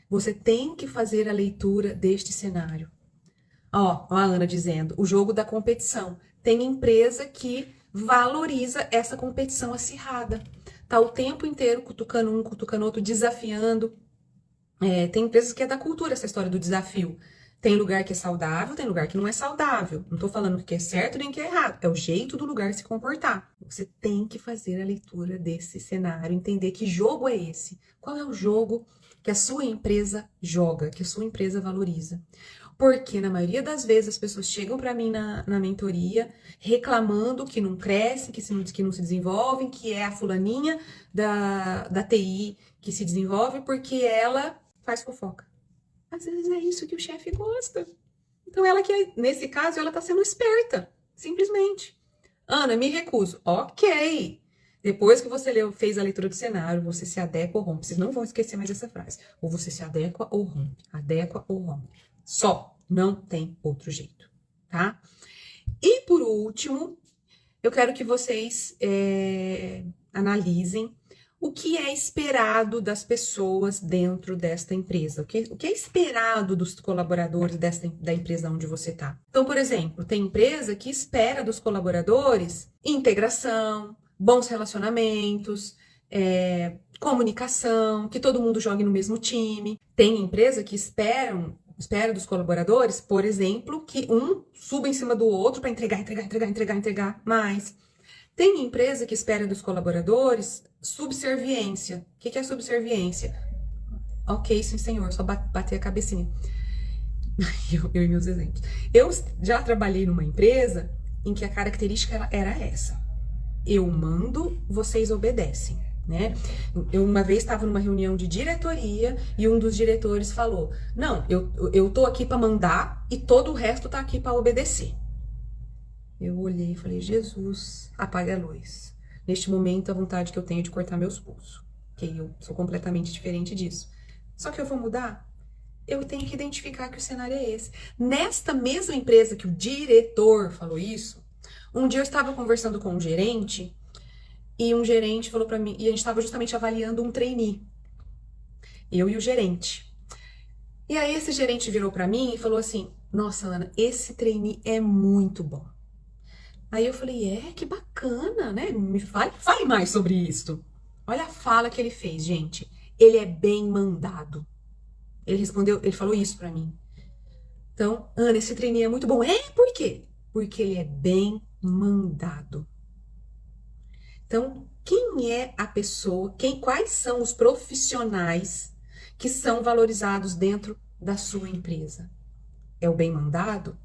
Você tem que fazer a leitura deste cenário. Ó, a Ana dizendo, o jogo da competição. Tem empresa que valoriza essa competição acirrada. Tá o tempo inteiro cutucando um, cutucando outro, desafiando. Tem empresas que é da cultura essa história do desafio. Tem lugar que é saudável, tem lugar que não é saudável. Não tô falando que é certo nem que é errado. É o jeito do lugar se comportar. Você tem que fazer a leitura desse cenário, entender que jogo é esse. Qual é o jogo que a sua empresa joga, que a sua empresa valoriza. Porque na maioria das vezes as pessoas chegam para mim na mentoria reclamando que não cresce, que não se desenvolvem, que é a fulaninha da TI que se desenvolve porque ela faz fofoca. Às vezes é isso que o chefe gosta. Então ela que, nesse caso, ela tá sendo esperta, simplesmente. Ana, me recuso. Ok. Depois que você fez a leitura do cenário, você se adequa ou rompe. Vocês não vão esquecer mais essa frase. Ou você se adequa ou rompe. Adequa ou rompe. Só. Não tem outro jeito, tá? E por último, eu quero que vocês analisem o que é esperado das pessoas dentro desta empresa. O que é esperado dos colaboradores da empresa onde você está. Então, por exemplo, tem empresa que espera dos colaboradores integração, bons relacionamentos, comunicação, que todo mundo jogue no mesmo time. Tem empresa que espera dos colaboradores, por exemplo, que um suba em cima do outro para entregar mais. Tem empresa que espera dos colaboradores subserviência. O que é subserviência? Ok, sim, senhor, só bater a cabecinha. Eu e meus exemplos. Eu já trabalhei numa empresa em que a característica era essa. Eu mando, vocês obedecem. Né? Eu uma vez estava numa reunião de diretoria e um dos diretores falou: não, eu tô aqui para mandar e todo o resto tá aqui para obedecer. Eu olhei e falei: Jesus, apaga a luz. Neste momento, a vontade que eu tenho de cortar meus pulsos, que eu sou completamente diferente disso. Só que eu vou mudar? Eu tenho que identificar que o cenário é esse. Nesta mesma empresa que o diretor falou isso, um dia eu estava conversando com um gerente e um gerente falou para mim, e a gente estava justamente avaliando um trainee, eu e o gerente. E aí esse gerente virou para mim e falou assim: nossa, Ana, esse trainee é muito bom. Aí eu falei: que bacana, né? Me fale mais sobre isso. Olha a fala que ele fez, gente. Ele é bem mandado. Ele respondeu, ele falou isso para mim. Então, Ana, esse trainee é muito bom. Por quê? Porque ele é bem mandado. Então, quem é a pessoa, quais são os profissionais que são valorizados dentro da sua empresa? É o bem mandado?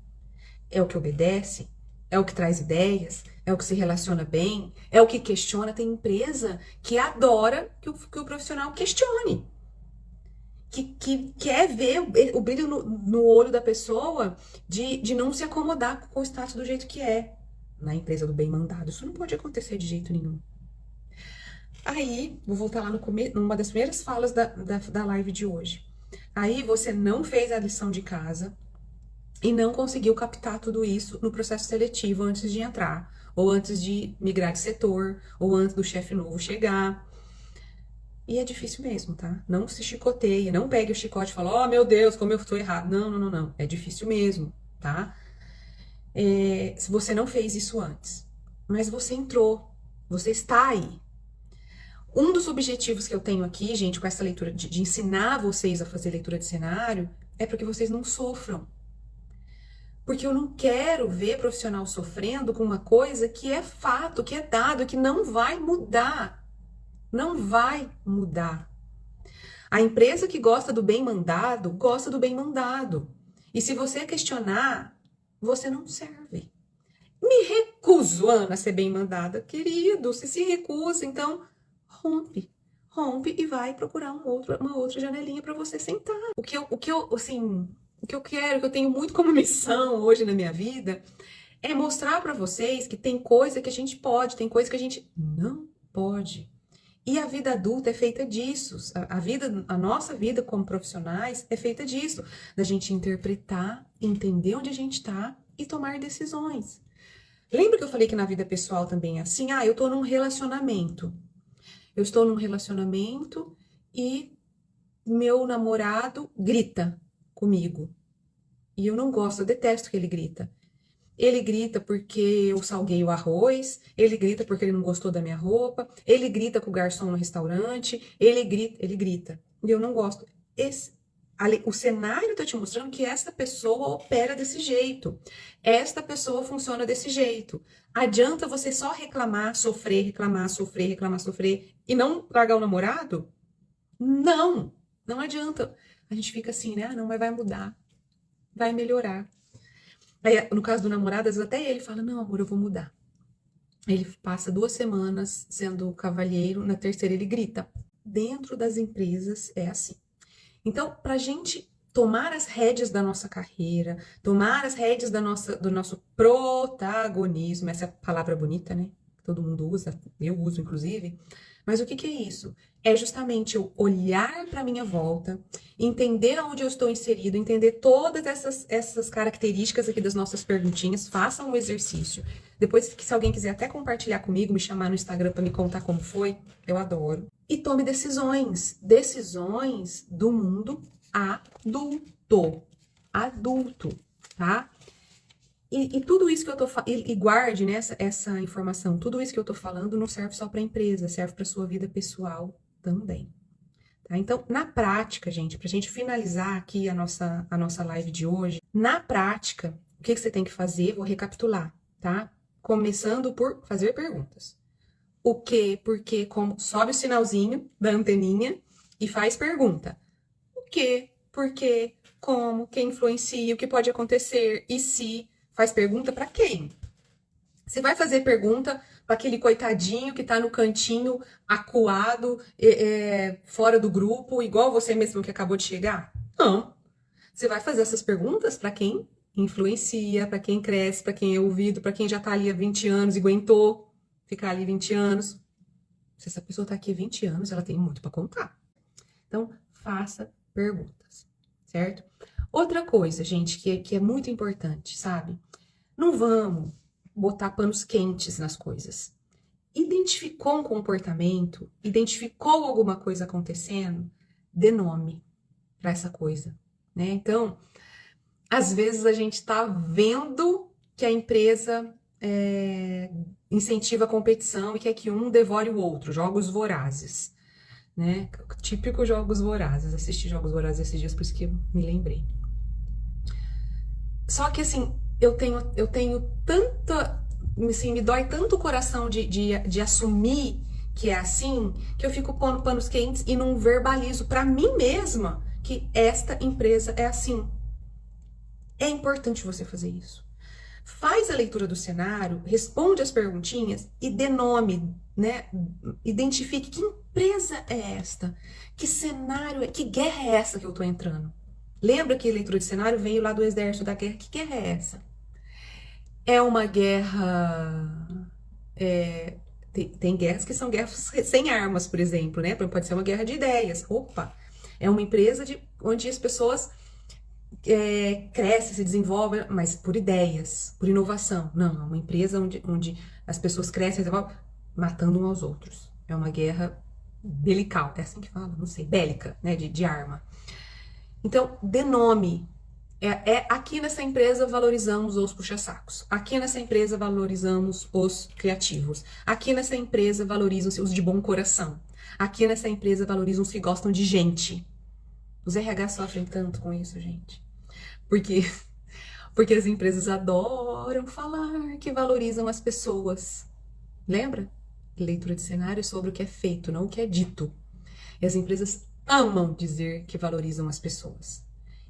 É o que obedece? É o que traz ideias? É o que se relaciona bem? É o que questiona? Tem empresa que adora que o profissional questione. Que quer ver o brilho no olho da pessoa de não se acomodar com o status do jeito que é. Na empresa do bem mandado, isso não pode acontecer de jeito nenhum. Aí, vou voltar lá numa das primeiras falas da live de hoje. Aí você não fez a lição de casa e não conseguiu captar tudo isso no processo seletivo antes de entrar, ou antes de migrar de setor, ou antes do chefe novo chegar. E é difícil mesmo, tá? Não se chicoteie, não pegue o chicote e fale: oh, meu Deus, como eu estou errado. Não. É difícil mesmo, tá? Se você não fez isso antes, mas você entrou, você está aí. Um dos objetivos que eu tenho aqui, gente, com essa leitura, de ensinar vocês a fazer leitura de cenário, é para que vocês não sofram. Porque eu não quero ver profissional sofrendo com uma coisa que é fato, que é dado, que não vai mudar. Não vai mudar. A empresa que gosta do bem mandado, gosta do bem mandado. E se você questionar, você não serve. Me recuso, Ana, a ser bem mandada. Querido, se recusa, então rompe e vai procurar uma outra janelinha para você sentar. O que eu quero, que eu tenho muito como missão hoje na minha vida, é mostrar para vocês que tem coisa que a gente pode, tem coisa que a gente não pode. E a vida adulta é feita disso. A nossa vida como profissionais é feita disso. Da gente interpretar, entender onde a gente está e tomar decisões. Lembra que eu falei que na vida pessoal também é assim? Eu tô num relacionamento. Eu estou num relacionamento e meu namorado grita comigo. E eu não gosto, eu detesto que ele grita. Ele grita porque eu salguei o arroz, ele grita porque ele não gostou da minha roupa, ele grita com o garçom no restaurante, ele grita. E eu não gosto. O cenário tá te mostrando que essa pessoa opera desse jeito. Esta pessoa funciona desse jeito. Adianta você só reclamar, sofrer, reclamar, sofrer, reclamar, sofrer e não largar o namorado? Não, não adianta. A gente fica assim, né? Não, mas vai mudar, vai melhorar. Aí, no caso do namorado, às vezes até ele fala, não, amor, eu vou mudar. Ele passa 2 semanas sendo cavalheiro, na terceira ele grita. Dentro das empresas é assim. Então, pra gente tomar as rédeas da nossa carreira, tomar as rédeas do nosso protagonismo, essa é a palavra bonita, né? Todo mundo usa, eu uso inclusive. Mas o que é isso? É justamente eu olhar para minha volta, entender onde eu estou inserido, entender todas essas características aqui das nossas perguntinhas, façam um exercício. Depois, se alguém quiser até compartilhar comigo, me chamar no Instagram para me contar como foi, eu adoro. E tome decisões do mundo adulto, tá? E tudo isso que eu tô falando, e guarde, né, essa informação, tudo isso que eu tô falando não serve só para a empresa, serve para sua vida pessoal também. Tá? Então, na prática, gente, pra gente finalizar aqui a nossa live de hoje, na prática, o que você tem que fazer? Vou recapitular, tá? Começando por fazer perguntas. O que, por quê, como, sobe o sinalzinho da anteninha e faz pergunta. O que, por quê, como, quem influencia, o que pode acontecer e se... Faz pergunta para quem? Você vai fazer pergunta para aquele coitadinho que tá no cantinho, acuado, fora do grupo, igual você mesmo que acabou de chegar? Não. Você vai fazer essas perguntas para quem influencia, para quem cresce, para quem é ouvido, para quem já tá ali há 20 anos e aguentou ficar ali 20 anos. Se essa pessoa tá aqui há 20 anos, ela tem muito para contar. Então, faça perguntas, certo? Outra coisa, gente, que é muito importante, sabe? Não vamos botar panos quentes nas coisas. Identificou um comportamento, identificou alguma coisa acontecendo, dê nome para essa coisa, né? Então, às vezes a gente está vendo que a empresa incentiva a competição e quer que um devore o outro, jogos vorazes, né? Típico jogos vorazes. Assisti jogos vorazes esses dias, por isso que eu me lembrei. Só que assim, eu tenho tanta, assim, me dói tanto o coração de assumir que é assim, que eu fico pondo panos quentes e não verbalizo para mim mesma que esta empresa é assim. É importante você fazer isso. Faz a leitura do cenário, responde as perguntinhas e dê nome, né? Identifique que empresa é esta, que cenário é, que guerra é essa que eu tô entrando. Lembra que a leitura de cenário veio lá do exército da guerra? Que guerra é essa? É uma guerra... tem guerras que são guerras sem armas, por exemplo, né? Pode ser uma guerra de ideias. Opa! É uma empresa onde as pessoas crescem, se desenvolvem, mas por ideias, por inovação. Não, é uma empresa onde as pessoas crescem e se desenvolvem matando uns aos outros. É uma guerra belical, é assim que fala? Não sei, bélica, né? De arma. Então, dê nome. Aqui nessa empresa valorizamos os puxa-sacos. Aqui nessa empresa valorizamos os criativos. Aqui nessa empresa valorizam-se os de bom coração. Aqui nessa empresa valorizam os que gostam de gente. Os RH sofrem tanto com isso, gente. Porque as empresas adoram falar que valorizam as pessoas. Lembra? Leitura de cenário sobre o que é feito, não o que é dito. E as empresas amam dizer que valorizam as pessoas.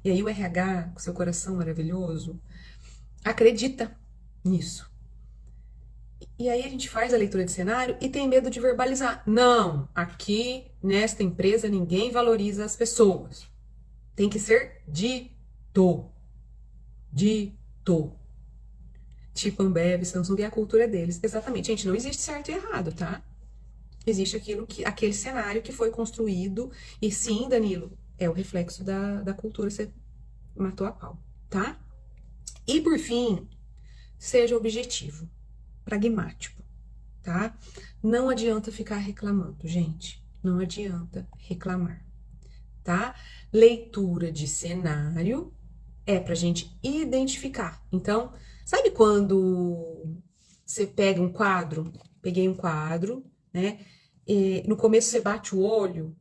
E aí o RH, com seu coração maravilhoso, acredita nisso. E aí a gente faz a leitura de cenário e tem medo de verbalizar. Não, aqui nesta empresa ninguém valoriza as pessoas. Tem que ser dito. Dito. Tipo Ambev, Samsung é a cultura deles. Exatamente, gente, não existe certo e errado, tá? existe aquele cenário que foi construído, e sim, Danilo, é o reflexo da cultura, você matou a pau, tá? E por fim, seja objetivo, pragmático, tá? Não adianta ficar reclamando, gente. Não adianta reclamar, tá? Leitura de cenário é pra gente identificar. Então, sabe quando você pega um quadro? Peguei um quadro, né? E no começo você bate o olho,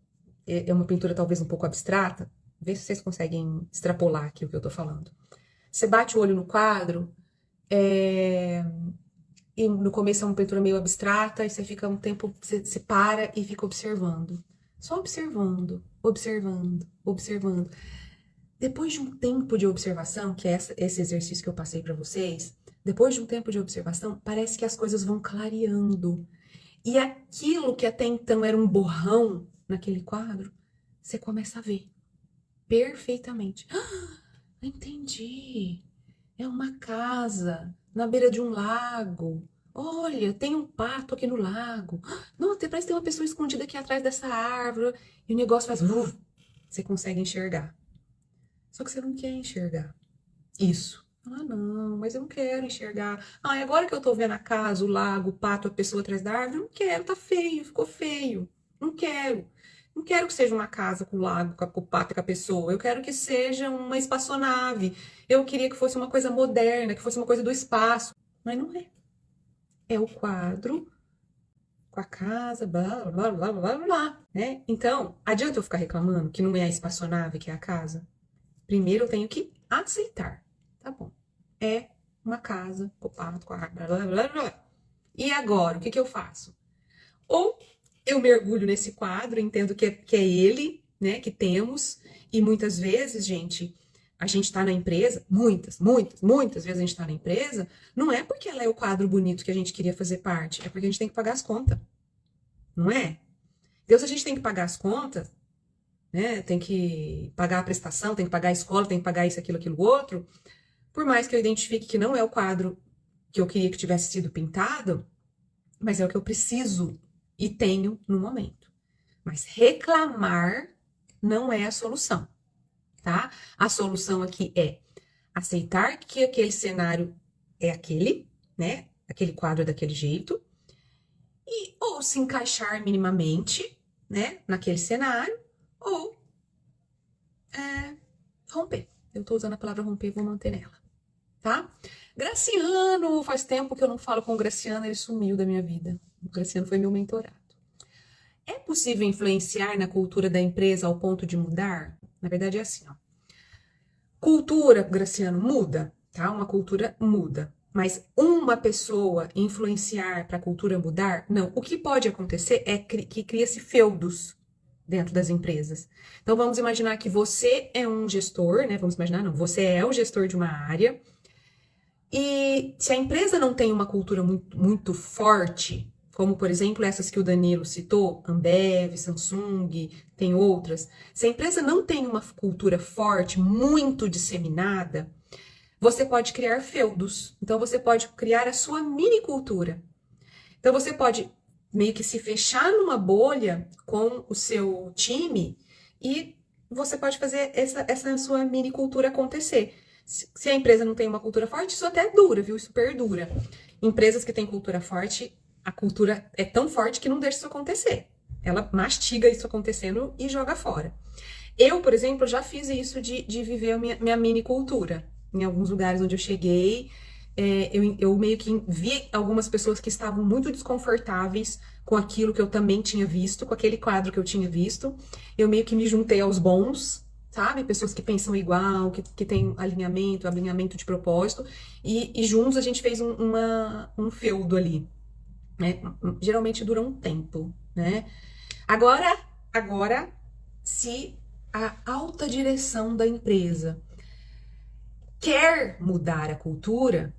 é uma pintura talvez um pouco abstrata. Vê se vocês conseguem extrapolar aqui o que eu tô falando. Você bate o olho no quadro, e no começo é uma pintura meio abstrata, e você fica um tempo, você para e fica observando. Só observando, observando, observando. Depois de um tempo de observação, que é esse exercício que eu passei para vocês, depois de um tempo de observação, parece que as coisas vão clareando. E aquilo que até então era um borrão naquele quadro, você começa a ver perfeitamente. Entendi. É uma casa na beira de um lago. Olha, tem um pato aqui no lago. Não, até parece que tem uma pessoa escondida aqui atrás dessa árvore. E o negócio faz. Você consegue enxergar. Só que você não quer enxergar isso. Ah, não, mas eu não quero enxergar. Ah, e agora que eu tô vendo a casa, o lago, o pato, a pessoa atrás da árvore, eu não quero, tá feio, ficou feio. Não quero. Não quero que seja uma casa com o lago, com o pato e com a pessoa. Eu quero que seja uma espaçonave. Eu queria que fosse uma coisa moderna, que fosse uma coisa do espaço. Mas não é. É o quadro com a casa, blá, blá, blá, blá, blá, né? Então, adianta eu ficar reclamando que não é a espaçonave que é a casa? Primeiro eu tenho que aceitar. Tá bom. É uma casa com o pato, com a blá, blá, blá, blá. E agora, o que eu faço? Ou eu mergulho nesse quadro, entendo que é ele, né, que temos, e muitas vezes, gente, a gente tá na empresa, muitas vezes a gente tá na empresa, não é porque ela é o quadro bonito que a gente queria fazer parte, é porque a gente tem que pagar as contas, não é? Então, se a gente tem que pagar as contas, né, tem que pagar a prestação, tem que pagar a escola, tem que pagar isso, aquilo, outro, por mais que eu identifique que não é o quadro que eu queria que tivesse sido pintado, mas é o que eu preciso e tenho no momento. Mas reclamar não é a solução, tá? A solução aqui é aceitar que aquele cenário é aquele, né? Aquele quadro é daquele jeito, e ou se encaixar minimamente, né? Naquele cenário, ou romper. Eu tô usando a palavra romper, vou manter nela, tá? Graciano, faz tempo que eu não falo com o Graciano, ele sumiu da minha vida. O Graciano foi meu mentorado. É possível influenciar na cultura da empresa ao ponto de mudar? Na verdade é assim, ó. Cultura, Graciano, muda, tá? Uma cultura muda. Mas uma pessoa influenciar para a cultura mudar? Não. O que pode acontecer é que cria-se feudos dentro das empresas. Então vamos imaginar que você é um gestor, né? Vamos imaginar, não, você é o gestor de uma área. E se a empresa não tem uma cultura muito forte, como por exemplo essas que o Danilo citou, Ambev, Samsung, tem outras, se a empresa não tem uma cultura forte, muito disseminada, você pode criar feudos. Então você pode criar a sua mini cultura. Então você pode meio que se fechar numa bolha com o seu time e você pode fazer essa sua mini cultura acontecer. Se a empresa não tem uma cultura forte, isso até dura, viu? Isso perdura. Empresas que têm cultura forte, a cultura é tão forte que não deixa isso acontecer. Ela mastiga isso acontecendo e joga fora. Eu, por exemplo, já fiz isso de viver a minha mini cultura. Em alguns lugares onde eu cheguei, eu meio que vi algumas pessoas que estavam muito desconfortáveis com aquilo que eu também tinha visto, com aquele quadro que eu tinha visto. Eu meio que me juntei aos bons, sabe? Pessoas que pensam igual, que tem alinhamento de propósito. E juntos a gente fez um feudo ali, né? Geralmente dura um tempo, né? Agora, se a alta direção da empresa quer mudar a cultura,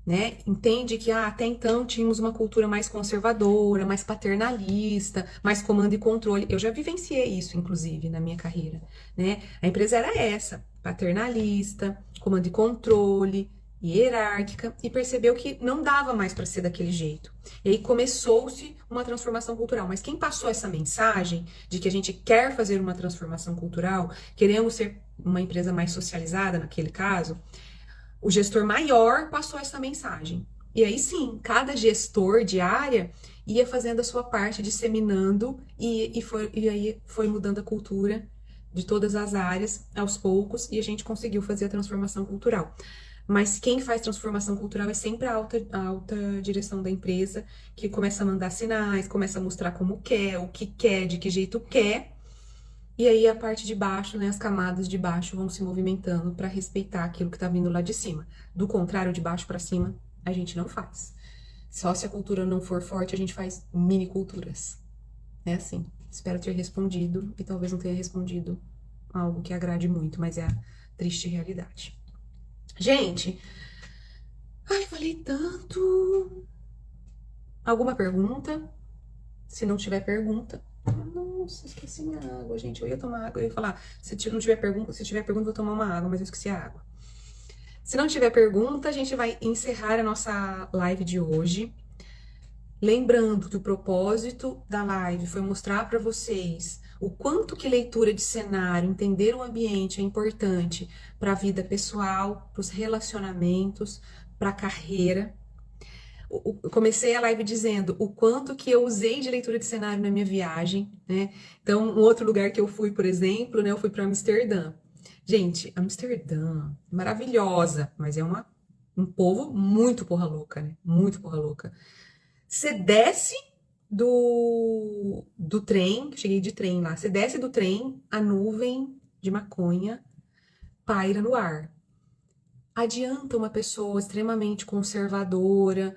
né? Entende que até então tínhamos uma cultura mais conservadora, mais paternalista, mais comando e controle. Eu já vivenciei isso, inclusive, na minha carreira, né? A empresa era essa, paternalista, comando e controle. hierárquica e percebeu que não dava mais para ser daquele jeito. E aí começou-se uma transformação cultural. Mas quem passou essa mensagem de que a gente quer fazer uma transformação cultural, queremos ser uma empresa mais socializada naquele caso, o gestor maior passou essa mensagem. E aí sim, cada gestor de área ia fazendo a sua parte, disseminando, e aí foi mudando a cultura de todas as áreas aos poucos, e a gente conseguiu fazer a transformação cultural. Mas quem faz transformação cultural é sempre a alta direção da empresa, que começa a mandar sinais, começa a mostrar como quer, o que quer, de que jeito quer. E aí a parte de baixo, né, as camadas de baixo vão se movimentando para respeitar aquilo que está vindo lá de cima. Do contrário, de baixo para cima, a gente não faz. Só se a cultura não for forte, a gente faz mini culturas. É assim. Espero ter respondido, e talvez não tenha respondido algo que agrade muito, mas é a triste realidade. Gente, ai, falei tanto. Alguma pergunta? Se não tiver pergunta. Nossa, esqueci minha água, gente. Eu ia tomar água, eu ia falar. Se não tiver pergunta, se tiver pergunta, eu vou tomar uma água, mas eu esqueci a água. Se não tiver pergunta, a gente vai encerrar a nossa live de hoje. Lembrando que o propósito da live foi mostrar para vocês o quanto que leitura de cenário, entender o ambiente é importante para a vida pessoal, para os relacionamentos, para a carreira. Eu comecei a live dizendo o quanto que eu usei de leitura de cenário na minha viagem, né? Então, um outro lugar que eu fui, por exemplo, né? Eu fui para Amsterdã. Gente, Amsterdã, maravilhosa, mas é um povo muito porra louca, né? Muito porra louca. Você desce do trem, cheguei de trem lá, você desce do trem, a nuvem de maconha paira no ar. Adianta uma pessoa extremamente conservadora,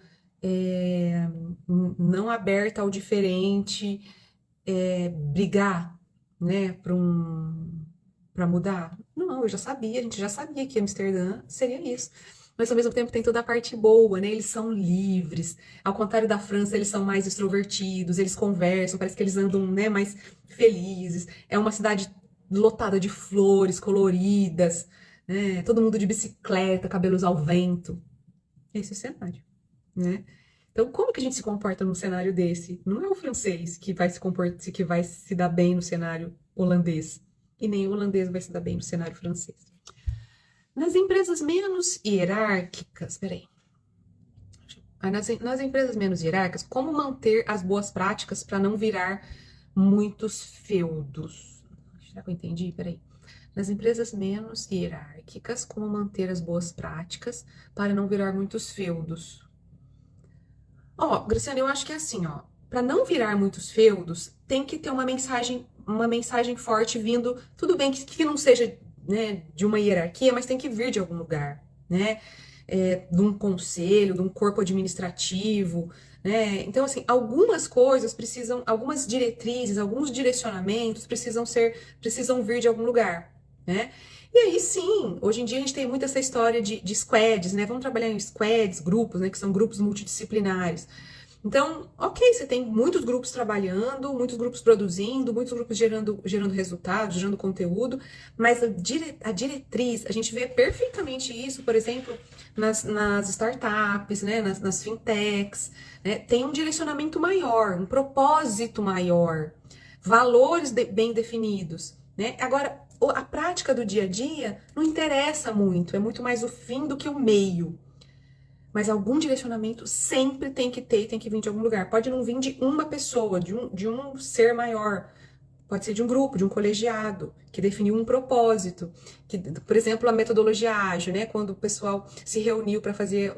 não aberta ao diferente, brigar, né, para mudar? Não, eu já sabia, a gente já sabia que Amsterdã seria isso. Mas ao mesmo tempo tem toda a parte boa, né? Eles são livres. Ao contrário da França, eles são mais extrovertidos, eles conversam, parece que eles andam, né, mais felizes. É uma cidade lotada de flores coloridas, né? Todo mundo de bicicleta, cabelos ao vento. Esse é o cenário, né? Então, como que a gente se comporta num cenário desse? Não é o francês que vai se comportar, que vai se dar bem no cenário holandês. E nem o holandês vai se dar bem no cenário francês. Nas empresas menos hierárquicas, peraí. Nas empresas menos hierárquicas, como manter as boas práticas para não virar muitos feudos? Será que eu entendi? Peraí. Nas empresas menos hierárquicas, como manter as boas práticas para não virar muitos feudos? Ó, Graciana, eu acho que é assim, ó. Para não virar muitos feudos, tem que ter uma mensagem forte vindo. Tudo bem que não seja, né, de uma hierarquia, mas tem que vir de algum lugar, né? De um conselho, de um corpo administrativo, né? Então, assim, algumas coisas precisam, algumas diretrizes, alguns direcionamentos precisam vir de algum lugar, né? E aí, sim, hoje em dia a gente tem muito essa história de squads, né? Vamos trabalhar em squads, grupos, né? Que são grupos multidisciplinares. Então, ok, você tem muitos grupos trabalhando, muitos grupos produzindo, muitos grupos gerando resultados, gerando conteúdo, mas a diretriz, a gente vê perfeitamente isso, por exemplo, nas startups, né, nas fintechs, né, tem um direcionamento maior, um propósito maior, valores bem definidos, né? Agora, a prática do dia a dia não interessa muito, é muito mais o fim do que o meio. Mas algum direcionamento sempre tem que ter, tem que vir de algum lugar. Pode não vir de uma pessoa, de um ser maior. Pode ser de um grupo, de um colegiado, que definiu um propósito. Que, por exemplo, a metodologia ágil, né? Quando o pessoal se reuniu para fazer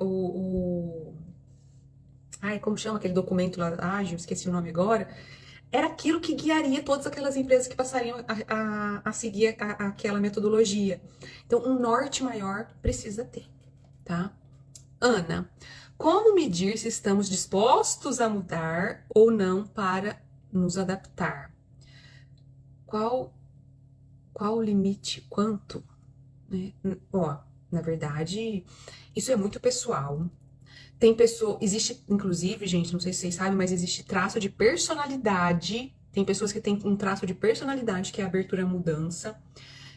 Ai, como chama aquele documento lá, ágil? Esqueci o nome agora. Era aquilo que guiaria todas aquelas empresas que passariam a seguir aquela metodologia. Então, um norte maior precisa ter, tá? Ana, como medir se estamos dispostos a mudar ou não para nos adaptar? Qual o limite? Quanto? Né? Ó, na verdade, isso é muito pessoal. Tem pessoa, existe, inclusive, gente, não sei se vocês sabem, mas existe traço de personalidade. Tem pessoas que têm um traço de personalidade que é a abertura à mudança.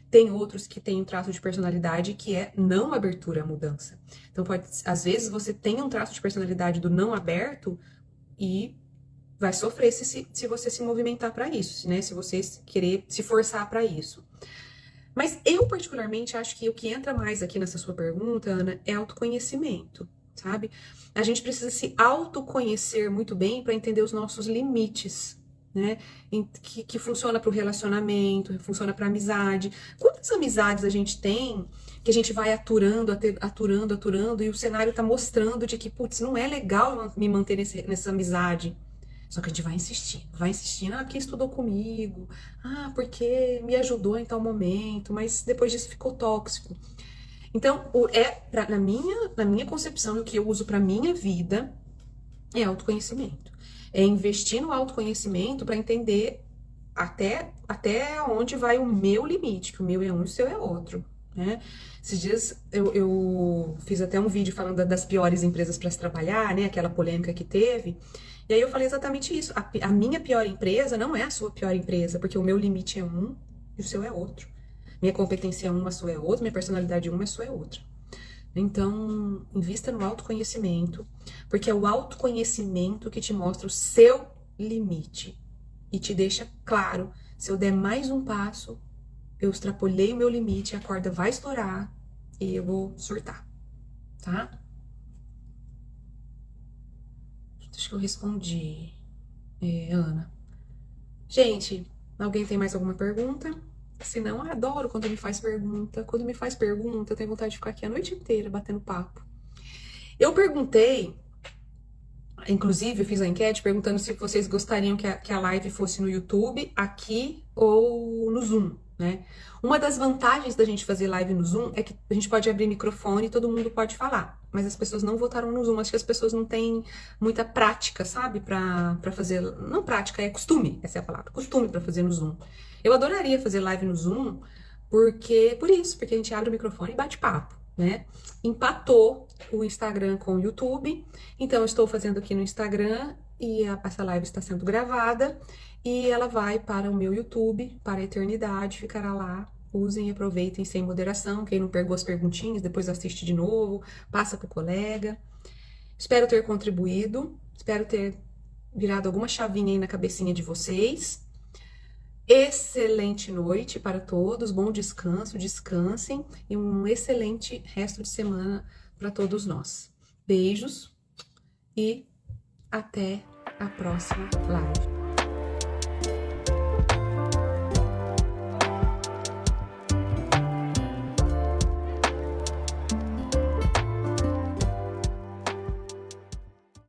Tem outros que têm um traço de personalidade que é não abertura à mudança. Então, às vezes, você tem um traço de personalidade do não aberto e vai sofrer se você se movimentar para isso, né? Se você querer se forçar para isso. Mas eu, particularmente, acho que o que entra mais aqui nessa sua pergunta, Ana, é autoconhecimento, sabe? A gente precisa se autoconhecer muito bem para entender os nossos limites, né? Que funciona para o relacionamento, funciona para amizade. Quantas amizades a gente tem que a gente vai aturando, e o cenário tá mostrando de que, putz, não é legal me manter nessa amizade. Só que a gente vai insistindo, ah, porque estudou comigo, ah, porque me ajudou em tal momento, mas depois disso ficou tóxico. Então, na minha concepção, o que eu uso para minha vida é autoconhecimento. É investir no autoconhecimento para entender até onde vai o meu limite, que o meu é um e o seu é outro, né? Esses dias eu fiz até um vídeo falando das piores empresas para se trabalhar, né? Aquela polêmica que teve. E aí eu falei exatamente isso. A minha pior empresa não é a sua pior empresa, porque o meu limite é um e o seu é outro. Minha competência é uma, a sua é outra, minha personalidade é uma, a sua é outra. Então, invista no autoconhecimento, porque é o autoconhecimento que te mostra o seu limite e te deixa claro, se eu der mais um passo, eu extrapolhei o meu limite, a corda vai estourar e eu vou surtar, tá? Acho que eu respondi, Ana. Gente, alguém tem mais alguma pergunta? Se não, eu adoro quando me faz pergunta. Quando me faz pergunta, eu tenho vontade de ficar aqui a noite inteira batendo papo. Eu perguntei, inclusive eu fiz a enquete perguntando se vocês gostariam que a live fosse no YouTube, aqui ou no Zoom, né? Uma das vantagens da gente fazer live no Zoom é que a gente pode abrir microfone e todo mundo pode falar. Mas as pessoas não votaram no Zoom. Acho que as pessoas não têm muita prática, sabe? Pra fazer. Não prática, é costume. Essa é a palavra. Costume pra fazer no Zoom. Eu adoraria fazer live no Zoom, porque a gente abre o microfone e bate papo, né? Empatou o Instagram com o YouTube. Então, eu estou fazendo aqui no Instagram e essa live está sendo gravada. E ela vai para o meu YouTube, para a eternidade, ficará lá. Usem e aproveitem sem moderação. Quem não pegou as perguntinhas, depois assiste de novo, passa pro colega. Espero ter contribuído, espero ter virado alguma chavinha aí na cabecinha de vocês. Excelente noite para todos, bom descanso, descansem e um excelente resto de semana para todos nós. Beijos e até a próxima live.